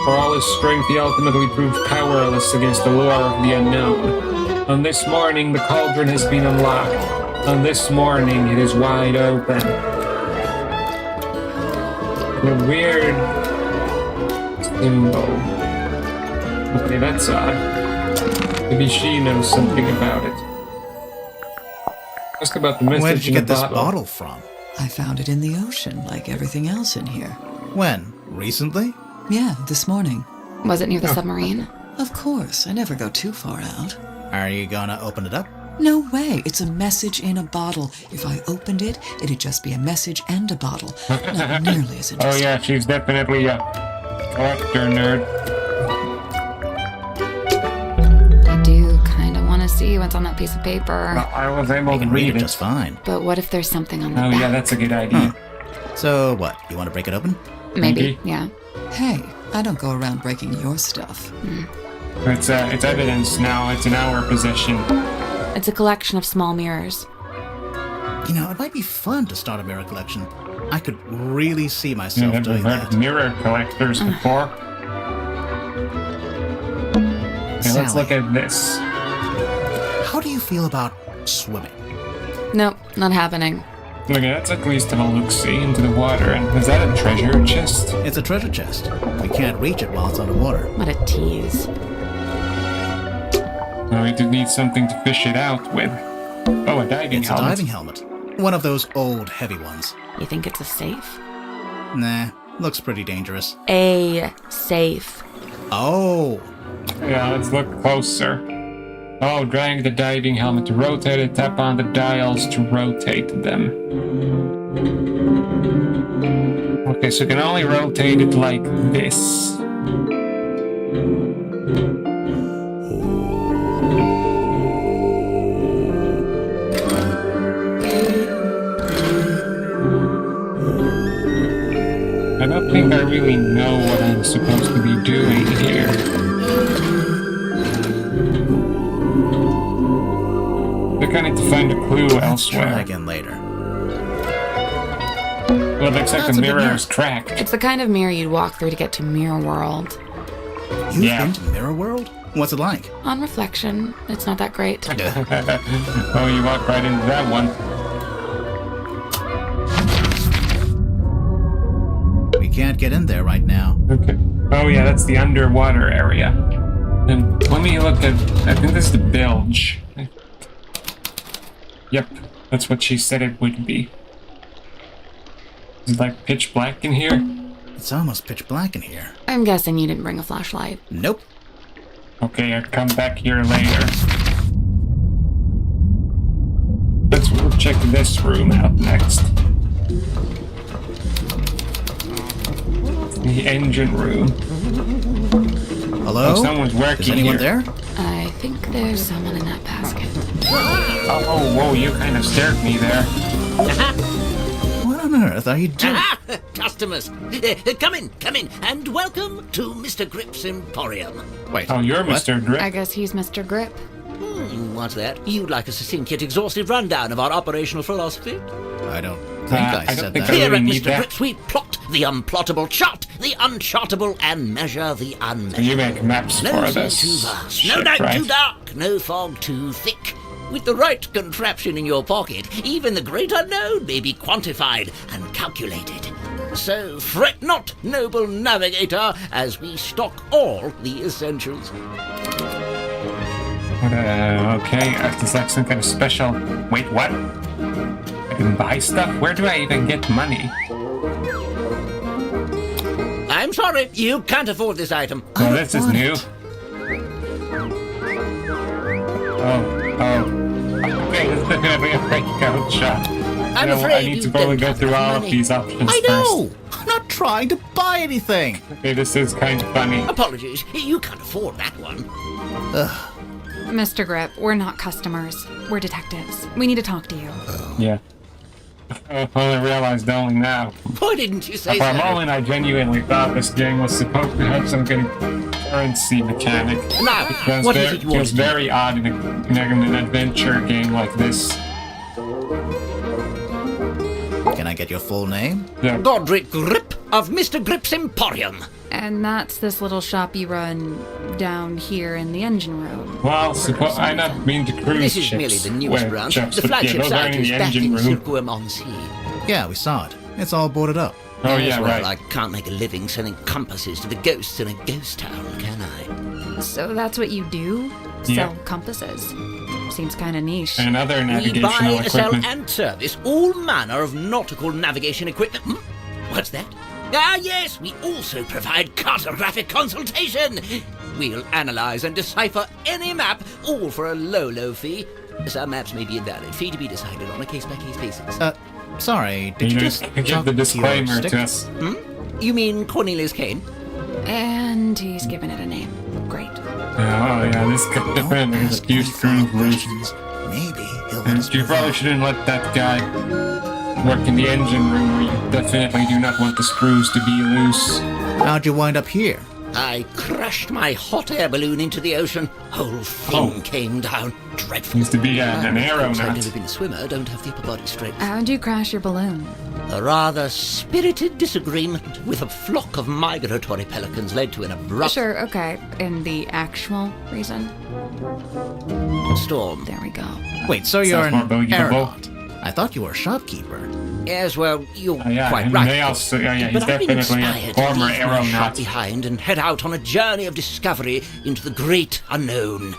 Speaker 2: For all his strength, he ultimately proved powerless against the lure of the unknown. On this morning, the cauldron has been unlocked. On this morning, it is wide open. The weird symbol. Okay, that's odd. Maybe she knows something about it. Ask about the message
Speaker 4: Where did you
Speaker 2: in
Speaker 4: get
Speaker 2: the
Speaker 4: this
Speaker 2: bottle.
Speaker 4: bottle from?
Speaker 8: I found it in the ocean, like everything else in here.
Speaker 4: When? Recently?
Speaker 8: Yeah, this morning.
Speaker 5: Was it near the submarine?
Speaker 8: Of course, I never go too far out.
Speaker 4: Are you gonna open it up?
Speaker 8: No way, it's a message in a bottle. If I opened it, it'd just be a message and a bottle. Not nearly as
Speaker 2: Oh
Speaker 8: interesting.
Speaker 2: yeah, she's definitely a collector nerd.
Speaker 5: I do kind of want to see what's on that piece of paper.
Speaker 2: Well, I was able
Speaker 4: You
Speaker 2: to
Speaker 4: can read it
Speaker 2: it.
Speaker 4: just fine.
Speaker 5: But what if there's something on the
Speaker 2: Oh
Speaker 5: back?
Speaker 2: yeah, that's a good idea.
Speaker 4: So what? You want to break it open?
Speaker 5: Maybe,
Speaker 2: Maybe.
Speaker 5: yeah.
Speaker 8: Hey, I don't go around breaking your stuff.
Speaker 2: It's evidence now. It's in our possession.
Speaker 5: It's a collection of small mirrors.
Speaker 4: You know, it might be fun to start a mirror collection. I could really see myself
Speaker 2: I've
Speaker 4: doing
Speaker 2: heard
Speaker 4: that.
Speaker 2: of mirror collectors before. Okay, let's
Speaker 4: Sally.
Speaker 2: look at this.
Speaker 4: How do you feel about swimming?
Speaker 5: Nope, not happening.
Speaker 2: Look, let's at least have a look-see into the water. And is that a treasure chest?
Speaker 4: It's a treasure chest. We can't reach it while it's underwater.
Speaker 5: What a tease.
Speaker 2: Oh, we do need something to fish it out with. Oh, a diving
Speaker 4: It's
Speaker 2: helmet.
Speaker 4: a diving helmet. One of those old, heavy ones.
Speaker 5: You think it's a safe?
Speaker 4: Nah, looks pretty dangerous.
Speaker 5: A safe.
Speaker 4: Oh,
Speaker 2: Yeah, let's look closer. Oh, drag the diving helmet to rotate it, tap on the dials to rotate them. Okay, so you can only rotate it like this. I don't think I really know what I'm supposed to be doing here. I think I need to find a clue
Speaker 4: let's try
Speaker 2: elsewhere.
Speaker 4: again later.
Speaker 2: Well, it looks like
Speaker 4: That's
Speaker 2: the
Speaker 4: a good
Speaker 2: mirror
Speaker 4: mirror.
Speaker 2: is cracked.
Speaker 5: It's the kind of mirror you'd walk through to get to Mirror World.
Speaker 4: You've
Speaker 2: Yeah.
Speaker 4: been to Mirror World? What's it like?
Speaker 5: On reflection, it's not that great.
Speaker 2: Oh, you walk right into that one.
Speaker 4: We can't get in there right now.
Speaker 2: Okay. Oh yeah, that's the underwater area. Then let me look at. I think this is the bilge. Yep, that's what she said it would be. Is it like pitch black in here?
Speaker 4: It's almost pitch black in here.
Speaker 5: I'm guessing you didn't bring a flashlight.
Speaker 4: Nope.
Speaker 2: Okay, I'll come back here later. Let's check this room out next. The engine room.
Speaker 4: Hello?
Speaker 2: Oh, someone's working
Speaker 4: Is anyone
Speaker 2: here.
Speaker 4: there?
Speaker 5: I think there's someone in that basket.
Speaker 2: Oh, whoa, you kind of scared me there.
Speaker 4: What on earth are you doing?
Speaker 9: Ah, customers, come in, and welcome to Mr. Grip's Emporium.
Speaker 4: Wait.
Speaker 2: Oh, you're
Speaker 4: what?
Speaker 2: Mr. Grip.
Speaker 5: I guess he's Mr. Grip.
Speaker 9: What's that? You'd like a succinct yet exhaustive rundown of our operational philosophy?
Speaker 4: I don't think I
Speaker 2: don't
Speaker 4: said
Speaker 2: think
Speaker 4: that.
Speaker 2: I
Speaker 9: Here
Speaker 2: really
Speaker 9: at
Speaker 2: need
Speaker 9: Mr.
Speaker 2: that.
Speaker 9: Grip's, we plot the unplottable, chart the unchartable, and measure the unmeasurable.
Speaker 2: You make maps
Speaker 9: No
Speaker 2: for
Speaker 9: sea
Speaker 2: this.
Speaker 9: too vast, no
Speaker 2: shit,
Speaker 9: night
Speaker 2: right?
Speaker 9: too dark, no fog too thick. With the right contraption in your pocket, even the great unknown may be quantified and calculated. So fret not, noble navigator, as we stock all the essentials.
Speaker 2: Okay, it's like some kind of special. Wait, what? I can buy stuff? Where do I even get money?
Speaker 9: I'm sorry, you can't afford this item.
Speaker 2: Oh, this is new. Oh. Okay, this is definitely a breakout shot.
Speaker 9: I'm
Speaker 2: I
Speaker 9: afraid
Speaker 2: need
Speaker 9: you
Speaker 2: to probably
Speaker 9: don't
Speaker 2: go
Speaker 9: have
Speaker 2: through
Speaker 9: enough
Speaker 2: all of
Speaker 9: money.
Speaker 2: these options
Speaker 9: I know!
Speaker 4: I'm not trying to buy anything.
Speaker 2: first. Okay, this is kind of funny.
Speaker 9: Apologies, you can't afford that one.
Speaker 5: Mr. Grip, we're not customers. We're detectives. We need to talk to you.
Speaker 2: Yeah. I only realized only now.
Speaker 9: Why didn't you say
Speaker 2: For a
Speaker 9: so?
Speaker 2: moment, I genuinely thought this game was supposed to have some kind of currency mechanic.
Speaker 9: Now,
Speaker 2: Feels
Speaker 9: what
Speaker 2: very,
Speaker 9: is it you want
Speaker 2: feels
Speaker 9: to do?
Speaker 2: very odd in an adventure game like this.
Speaker 4: Can I get your full name?
Speaker 2: Yeah.
Speaker 9: Godric Grip of Mr. Grip's Emporium.
Speaker 5: And that's this little shop you run down here in the engine room.
Speaker 2: Well, I not mean to cruise
Speaker 9: This is
Speaker 2: ships.
Speaker 9: merely the newest
Speaker 2: Well,
Speaker 9: branch.
Speaker 2: ships,
Speaker 9: The
Speaker 2: but yeah,
Speaker 9: flagship
Speaker 2: those are
Speaker 9: site
Speaker 2: in
Speaker 9: is
Speaker 2: the
Speaker 9: back
Speaker 2: engine
Speaker 9: in
Speaker 2: room.
Speaker 9: Circuum-on-Sea.
Speaker 4: Yeah, we saw it. It's all boarded up.
Speaker 2: Oh
Speaker 9: Yes,
Speaker 2: yeah,
Speaker 9: well,
Speaker 2: right.
Speaker 9: I can't make a living selling compasses to the ghosts in a ghost town, can I?
Speaker 5: So that's what you do?
Speaker 2: Yeah.
Speaker 5: Sell compasses? Seems kind of niche.
Speaker 2: And other
Speaker 9: We
Speaker 2: navigational
Speaker 9: buy, sell,
Speaker 2: equipment.
Speaker 9: and service all manner of nautical navigation equipment. What's that? Ah, yes, we also provide cartographic consultation. We'll analyze and decipher any map, all for a low fee. Some maps may be invalid, fee to be decided on a case-by-case basis.
Speaker 4: Sorry, did you just
Speaker 2: give
Speaker 4: talk
Speaker 2: the
Speaker 4: to your
Speaker 2: disclaimer
Speaker 4: stick?
Speaker 2: to us?
Speaker 9: You mean Cornelius Kane?
Speaker 5: And he's given it a name. Great.
Speaker 2: Oh yeah, this could
Speaker 4: Don't
Speaker 2: definitely
Speaker 4: ask me
Speaker 2: excuse
Speaker 4: follow
Speaker 2: cruise route.
Speaker 4: questions. Maybe he'll let us
Speaker 2: You
Speaker 4: move
Speaker 2: probably
Speaker 4: on.
Speaker 2: shouldn't let that guy work in the engine room where you definitely do not want the screws to be loose.
Speaker 4: How'd you wind up here?
Speaker 9: I crashed my hot air balloon into the ocean. Whole thing came down. Dreadful.
Speaker 2: Used to be an
Speaker 9: I've
Speaker 2: aeronaut.
Speaker 9: never been a swimmer, don't have the upper body strength.
Speaker 5: How'd you crash your balloon?
Speaker 9: A rather spirited disagreement with a flock of migratory pelicans led to an abrupt
Speaker 5: Sure, okay. And the actual reason?
Speaker 9: storm.
Speaker 5: There we go.
Speaker 4: Wait, so you're
Speaker 2: Sounds more
Speaker 4: an
Speaker 2: believable.
Speaker 4: aeronaut? I thought you were a shopkeeper.
Speaker 9: Yes, well, you're
Speaker 2: Oh, yeah,
Speaker 9: quite
Speaker 2: and
Speaker 9: right.
Speaker 2: they also, he's
Speaker 9: But I've been
Speaker 2: definitely a
Speaker 9: inspired to
Speaker 2: former
Speaker 9: leave my shop
Speaker 2: aeronaut.
Speaker 9: behind and head out on a journey of discovery into the great unknown.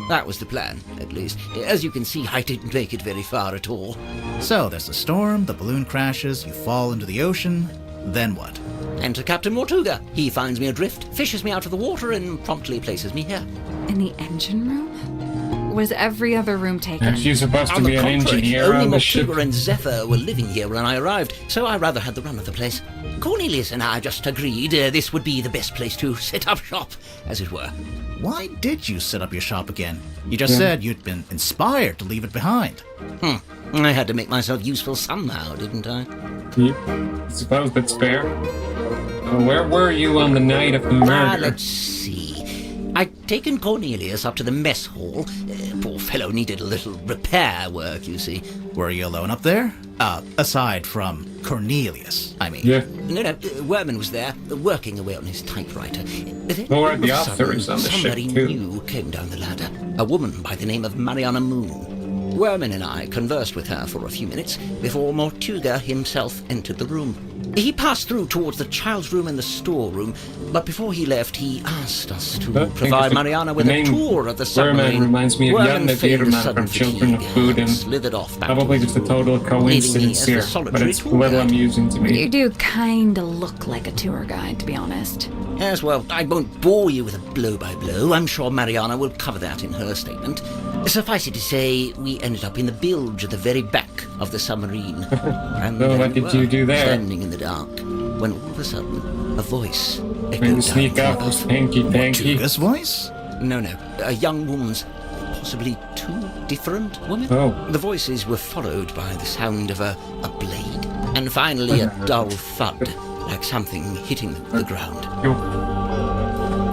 Speaker 9: That was the plan, at least. As you can see, I didn't make it very far at all.
Speaker 4: So there's a storm, the balloon crashes, you fall into the ocean, then what?
Speaker 9: Enter Captain Mortuga. He finds me adrift, fishes me out of the water, and promptly places me here.
Speaker 5: In the engine room? Was every other room taken?
Speaker 2: And she's supposed to
Speaker 9: On
Speaker 2: be
Speaker 9: the
Speaker 2: an
Speaker 9: contrary,
Speaker 2: engineer
Speaker 9: only
Speaker 2: on the ship.
Speaker 9: Mortuga and Zephyr were living here when I arrived, so I rather had the run of the place. Cornelius and I just agreed this would be the best place to set up shop, as it were.
Speaker 4: Why did you set up your shop again? You just said you'd been inspired to leave it behind.
Speaker 9: I had to make myself useful somehow, didn't I?
Speaker 2: Yep. I suppose that's fair. Where were you on the night of the murder?
Speaker 9: Let's see. I'd taken Cornelius up to the mess hall. Poor fellow needed a little repair work, you see.
Speaker 4: Were you alone up there? Aside from Cornelius, I mean.
Speaker 2: Yeah.
Speaker 9: No, Worman was there, working away on his typewriter. Then,
Speaker 2: Or the
Speaker 9: all of a
Speaker 2: officer is
Speaker 9: sudden,
Speaker 2: on the ship,
Speaker 9: somebody
Speaker 2: too.
Speaker 9: new came down the ladder. A woman by the name of Mariana Moon. Worman and I conversed with her for a few minutes before Mortuga himself entered the room. He passed through towards the child's room and the storeroom, but before he left, he asked us to
Speaker 2: But
Speaker 9: provide
Speaker 2: the
Speaker 9: Mariana with
Speaker 2: name
Speaker 9: a tour of the
Speaker 2: Worman
Speaker 9: submarine.
Speaker 2: reminds me of
Speaker 9: Worman
Speaker 2: Jan the
Speaker 9: feigned a
Speaker 2: Beerman
Speaker 9: sudden
Speaker 2: from Children of
Speaker 9: fatigue
Speaker 2: Food and
Speaker 9: slithered off back
Speaker 2: probably
Speaker 9: to
Speaker 2: just a
Speaker 9: his
Speaker 2: total
Speaker 9: room,
Speaker 2: coincidence
Speaker 9: leaving me as the
Speaker 2: here, but
Speaker 9: solitary
Speaker 2: it's a
Speaker 9: tour
Speaker 2: little
Speaker 9: guide.
Speaker 2: amusing to me.
Speaker 5: You do kinda look like a tour guide, to be honest.
Speaker 9: Yes, well, I won't bore you with a blow-by-blow. I'm sure Mariana will cover that in her statement. Suffice it to say, we ended up in the bilge at the very back of the submarine. And
Speaker 2: So
Speaker 9: there
Speaker 2: what
Speaker 9: we
Speaker 2: did you
Speaker 9: were,
Speaker 2: do there?
Speaker 9: Standing in the dark, when all of a sudden, a voice echoed
Speaker 2: Maybe
Speaker 9: down
Speaker 2: sneak
Speaker 9: from
Speaker 2: up
Speaker 9: above.
Speaker 2: with hanky panky.
Speaker 4: Mortuga's voice?
Speaker 9: No, a young woman's, possibly two different women.
Speaker 2: Oh.
Speaker 9: The voices were followed by the sound of a blade, and finally a dull thud, like something hitting the ground.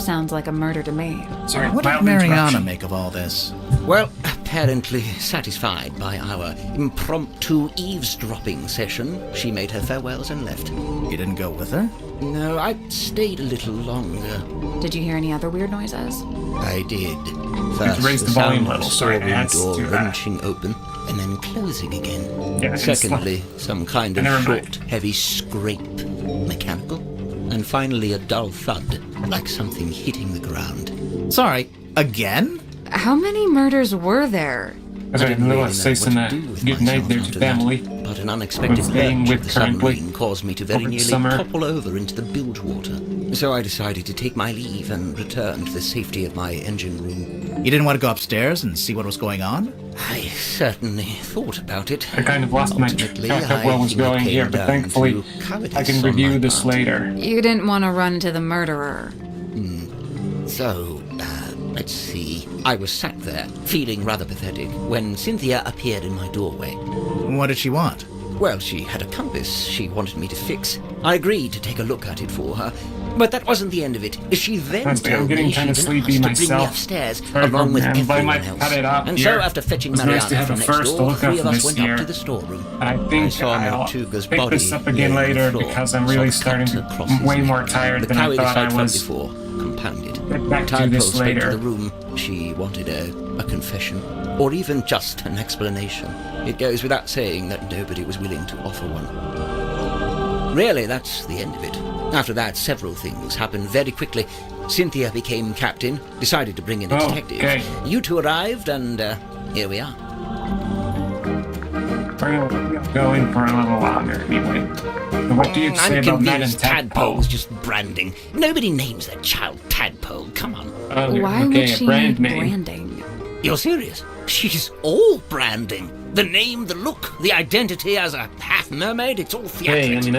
Speaker 5: Sounds like a murder to me.
Speaker 2: Sorry,
Speaker 4: What did
Speaker 2: mild
Speaker 4: Mariana
Speaker 2: interruption.
Speaker 4: make of all this?
Speaker 9: Well, apparently satisfied by our impromptu eavesdropping session, she made her farewells and left.
Speaker 4: You didn't go with her?
Speaker 9: No, I stayed a little longer.
Speaker 5: Did you hear any other weird noises?
Speaker 9: I did. First,
Speaker 2: raise the
Speaker 9: sound
Speaker 2: volume a
Speaker 9: of
Speaker 2: little so it
Speaker 9: storeroom
Speaker 2: adds
Speaker 9: door
Speaker 2: to that.
Speaker 9: wrenching open and then closing again.
Speaker 2: Yeah, it's
Speaker 9: Secondly, some kind of
Speaker 2: Never
Speaker 9: short,
Speaker 2: mind.
Speaker 9: heavy scrape, mechanical. And finally, a dull thud, like something hitting the ground.
Speaker 4: Sorry, again?
Speaker 5: How many murders were there?
Speaker 2: As I
Speaker 9: didn't
Speaker 2: will
Speaker 9: really
Speaker 2: say
Speaker 9: know
Speaker 2: some
Speaker 9: what to do with
Speaker 2: good night
Speaker 9: myself
Speaker 2: there to
Speaker 9: after that,
Speaker 2: family.
Speaker 9: But an unexpected
Speaker 2: I'm staying
Speaker 9: lurch
Speaker 2: with
Speaker 9: of the
Speaker 2: currently
Speaker 9: submarine caused me to very
Speaker 2: over the
Speaker 9: nearly
Speaker 2: summer.
Speaker 9: topple over into the bilge water. So I decided to take my leave and return to the safety of my engine room.
Speaker 4: You didn't want to go upstairs and see what was going on?
Speaker 9: I certainly thought about it.
Speaker 2: I kind of lost my
Speaker 9: Ultimately,
Speaker 2: track of what was
Speaker 9: think it
Speaker 2: going
Speaker 9: came
Speaker 2: here, but
Speaker 9: down
Speaker 2: thankfully
Speaker 9: to cowardice
Speaker 2: I can
Speaker 9: on
Speaker 2: review
Speaker 9: my
Speaker 2: this
Speaker 9: part.
Speaker 2: later.
Speaker 5: You didn't want to run to the murderer.
Speaker 9: So, let's see. I was sat there, feeling rather pathetic, when Cynthia appeared in my doorway.
Speaker 4: What did she want?
Speaker 9: Well, she had a compass she wanted me to fix. I agreed to take a look at it for her. But that wasn't the end of it. She then
Speaker 2: Honestly, I'm
Speaker 9: told
Speaker 2: getting
Speaker 9: me
Speaker 2: kinda
Speaker 9: she'd been
Speaker 2: sleepy
Speaker 9: asked to bring me
Speaker 2: myself.
Speaker 9: upstairs
Speaker 2: Sorry,
Speaker 9: along with
Speaker 2: and I
Speaker 9: everyone
Speaker 2: might
Speaker 9: else.
Speaker 2: cut it off
Speaker 9: And
Speaker 2: here.
Speaker 9: so after fetching
Speaker 2: It's nice
Speaker 9: Mariana
Speaker 2: to have
Speaker 9: from
Speaker 2: a
Speaker 9: next
Speaker 2: first
Speaker 9: door,
Speaker 2: look
Speaker 9: three
Speaker 2: up
Speaker 9: of us
Speaker 2: this
Speaker 9: went
Speaker 2: year.
Speaker 9: up to the storeroom.
Speaker 2: I think
Speaker 9: saw
Speaker 2: I'll
Speaker 9: Mortuga's
Speaker 2: pick
Speaker 9: body
Speaker 2: this up again
Speaker 9: laying on the
Speaker 2: later
Speaker 9: floor,
Speaker 2: because I'm really
Speaker 9: sort of
Speaker 2: starting
Speaker 9: cut across his
Speaker 2: way
Speaker 9: neck.
Speaker 2: more tired
Speaker 9: The
Speaker 2: than I
Speaker 9: cowardice
Speaker 2: thought I
Speaker 9: I'd felt
Speaker 2: was.
Speaker 9: before compounded.
Speaker 2: Get back to
Speaker 9: Tadpole
Speaker 2: this
Speaker 9: spoke to
Speaker 2: later.
Speaker 9: the room. She wanted a confession, or even just an explanation. It goes without saying that nobody was willing to offer one. Really, that's the end of it. After that, several things happened very quickly. Cynthia became captain, decided to bring in a
Speaker 2: Oh,
Speaker 9: detective.
Speaker 2: okay.
Speaker 9: You two arrived, and here we are.
Speaker 2: We're gonna go in for a little longer anyway. So what do you say
Speaker 9: I'm
Speaker 2: about Matt and
Speaker 9: convinced Tadpole
Speaker 2: Tadpole?
Speaker 9: was just branding. Nobody names their child Tadpole. Come on.
Speaker 5: Why
Speaker 2: okay,
Speaker 5: would
Speaker 2: a
Speaker 5: she
Speaker 2: brand
Speaker 5: need
Speaker 2: name.
Speaker 5: branding?
Speaker 9: You're serious? She's all branding. The name, the look, the identity as a half mermaid, it's all
Speaker 2: Hey, I
Speaker 9: theatrics.
Speaker 2: mean,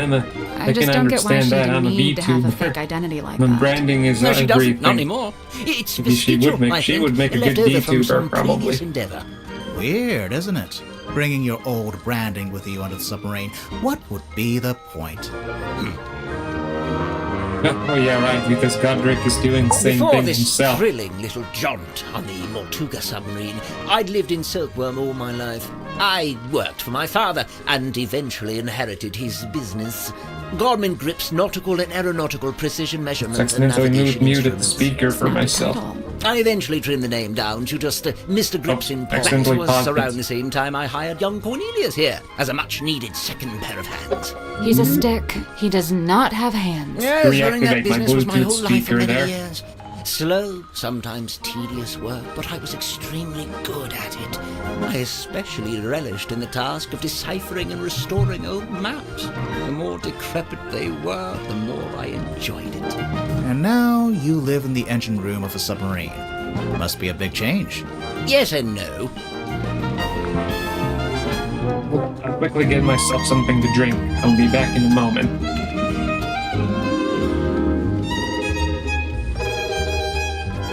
Speaker 5: I just
Speaker 2: can
Speaker 5: don't get why
Speaker 2: understand
Speaker 5: she
Speaker 2: that. I'm a
Speaker 5: need to have a
Speaker 2: VTuber.
Speaker 5: fake identity like
Speaker 2: When
Speaker 5: that.
Speaker 2: branding is
Speaker 9: No, she doesn't.
Speaker 2: everything.
Speaker 9: Not anymore. It's
Speaker 2: Maybe she
Speaker 9: vestigial,
Speaker 2: would make-
Speaker 9: I
Speaker 2: she
Speaker 9: think,
Speaker 2: would make a
Speaker 9: left
Speaker 2: good
Speaker 9: over from
Speaker 2: VTuber,
Speaker 9: some
Speaker 2: probably.
Speaker 9: previous endeavor.
Speaker 4: Weird, isn't it? Bringing your old branding with you onto the submarine. What would be the point?
Speaker 2: Oh yeah, right, because Godric is doing the same
Speaker 9: Before
Speaker 2: thing
Speaker 9: this
Speaker 2: himself.
Speaker 9: thrilling little jaunt on the Mortuga submarine, I'd lived in Silkworm all my life. I worked for my father and eventually inherited his business. Gorman Grip's nautical and aeronautical precision measurement and
Speaker 2: Accidentally
Speaker 9: navigation
Speaker 2: muted the
Speaker 9: instruments.
Speaker 2: speaker for
Speaker 5: Not
Speaker 2: myself.
Speaker 5: at all.
Speaker 9: I eventually trimmed the name down to just Mr. Grips in Port. It
Speaker 2: accidentally
Speaker 9: was
Speaker 2: paused it.
Speaker 9: around the same time I hired young Cornelius here as a much-needed second pair of hands.
Speaker 5: He's a stick. He does not have hands.
Speaker 9: Yes, running that
Speaker 2: Reactivate my
Speaker 9: business was my
Speaker 2: Bluetooth
Speaker 9: whole life for
Speaker 2: speaker
Speaker 9: many
Speaker 2: there.
Speaker 9: years. Slow, sometimes tedious work, but I was extremely good at it. I especially relished in the task of deciphering and restoring old maps. The more decrepit they were, the more I enjoyed it.
Speaker 4: And now you live in the engine room of a submarine. Must be a big change.
Speaker 9: Yes and no.
Speaker 2: I'll quickly get myself something to drink. I'll be back in a moment.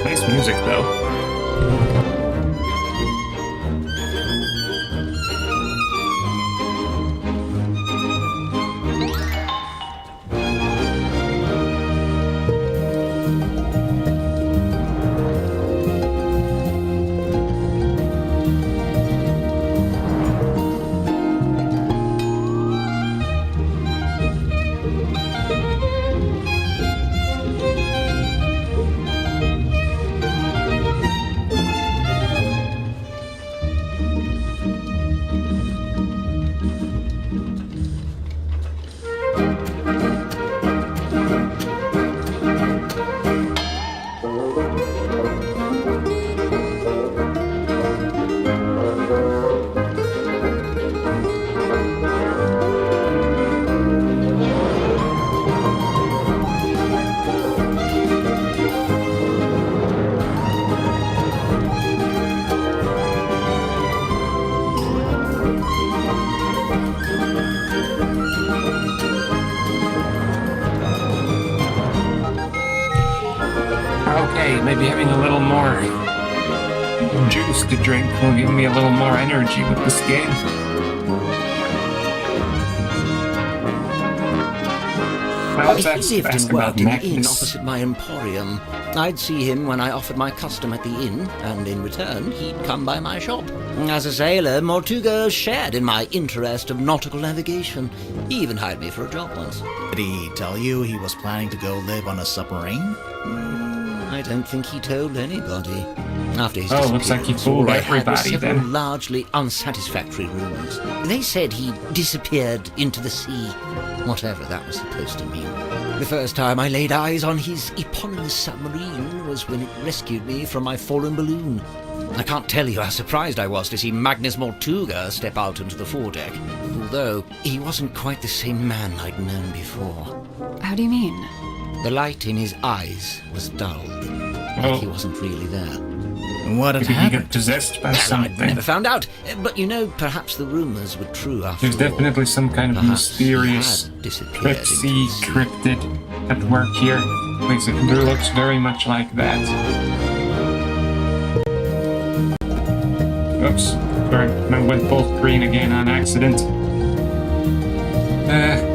Speaker 2: Nice music, though. Okay, maybe having a little more juice to drink will give me a little more energy with this game. Now let's
Speaker 9: He lived
Speaker 2: ask
Speaker 9: and
Speaker 2: about
Speaker 9: worked in the inn
Speaker 2: Magnus.
Speaker 9: opposite my emporium. I'd see him when I offered my custom at the inn, and in return, he'd come by my shop. As a sailor, Mortuga shared in my interest of nautical navigation. He even hired me for a job once.
Speaker 4: Did he tell you he was planning to go live on a submarine?
Speaker 9: I don't think he told anybody. After his
Speaker 2: Oh, looks like he
Speaker 9: disappearance,
Speaker 2: fooled
Speaker 9: all I had was
Speaker 2: everybody
Speaker 9: several
Speaker 2: then.
Speaker 9: largely unsatisfactory rumors. They said he disappeared into the sea, whatever that was supposed to mean. The first time I laid eyes on his eponymous submarine was when it rescued me from my fallen balloon. I can't tell you how surprised I was to see Magnus Mortuga step out onto the foredeck, although he wasn't quite the same man I'd known before.
Speaker 5: How do you mean?
Speaker 9: The light in his eyes was dulled, like he wasn't really there.
Speaker 4: What had
Speaker 2: Maybe he
Speaker 4: happened?
Speaker 2: got possessed by
Speaker 9: I'd
Speaker 2: something.
Speaker 9: never found out, but you know, perhaps the rumors were true after
Speaker 2: There's
Speaker 9: all.
Speaker 2: definitely some kind of
Speaker 9: Perhaps he
Speaker 2: mysterious
Speaker 9: had disappeared into
Speaker 2: crypty
Speaker 9: the sea.
Speaker 2: cryptid at work here. Please, it looks very much like that. Oops, sorry, I went both green again on accident.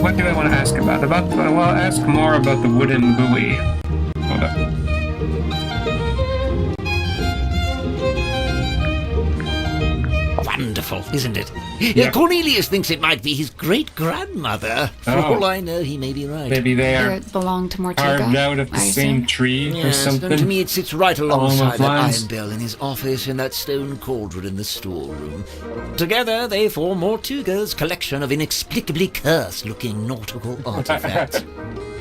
Speaker 2: What do I want to ask about? Well, ask more about the wooden buoy. Hold up.
Speaker 9: Wonderful, isn't it?
Speaker 2: Yeah.
Speaker 9: Cornelius thinks it might be his great-grandmother. For
Speaker 2: Oh.
Speaker 9: all I know, he may be right.
Speaker 2: Maybe they
Speaker 5: Or
Speaker 2: are
Speaker 5: it belonged to Mortuga?
Speaker 2: carved out of the
Speaker 5: I
Speaker 2: same
Speaker 5: assume?
Speaker 2: tree or
Speaker 9: Yes, and to
Speaker 2: something.
Speaker 9: me it sits right
Speaker 2: Along
Speaker 9: alongside
Speaker 2: those
Speaker 9: that
Speaker 2: lines.
Speaker 9: iron bell in his office and that stone cauldron in the storeroom. Together they form Mortuga's collection of inexplicably cursed-looking nautical artifacts.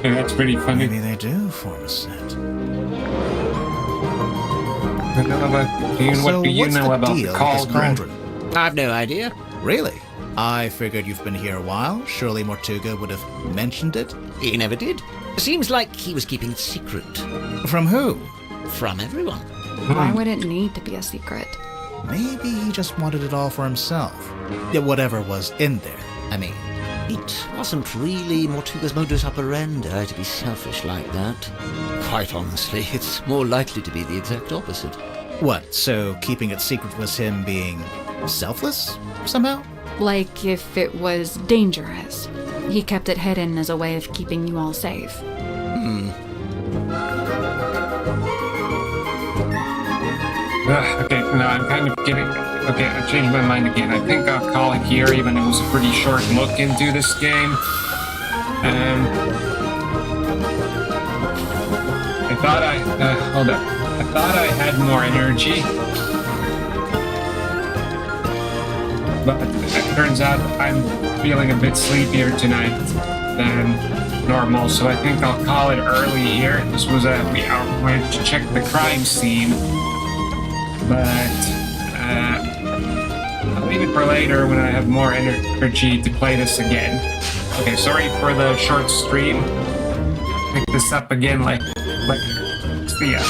Speaker 2: Yeah, that's pretty funny.
Speaker 4: Maybe they do form a set.
Speaker 2: Ian, what
Speaker 4: So
Speaker 2: do you
Speaker 4: what's
Speaker 2: know
Speaker 4: the
Speaker 2: about
Speaker 4: deal
Speaker 2: the
Speaker 4: with this
Speaker 2: cauldron?
Speaker 9: I've no idea.
Speaker 4: Really? I figured you've been here a while. Surely Mortuga would have mentioned it.
Speaker 9: He never did. Seems like he was keeping it secret
Speaker 4: From who?
Speaker 9: from everyone.
Speaker 5: Why would it need to be a secret?
Speaker 4: Maybe he just wanted it all for himself. Yeah, whatever was in there. I mean,
Speaker 9: It wasn't really Mortuga's modus operandi to be selfish like that. Quite honestly, it's more likely to be the exact opposite.
Speaker 4: what? So keeping it secret was him being selfless somehow?
Speaker 5: Like if it was dangerous. He kept it hidden as a way of keeping you all safe.
Speaker 2: Okay, no, I'm kind of getting... Okay, I changed my mind again. I think I'll call it here, even though it was a pretty short look into this game. I thought hold up. I thought I had more energy. But it turns out I'm feeling a bit sleepier tonight than normal, so I think I'll call it early here. This was we went to check the crime scene, but I'll leave it for later when I have more energy to play this again. Okay, sorry for the short stream. Pick this up again later. See ya.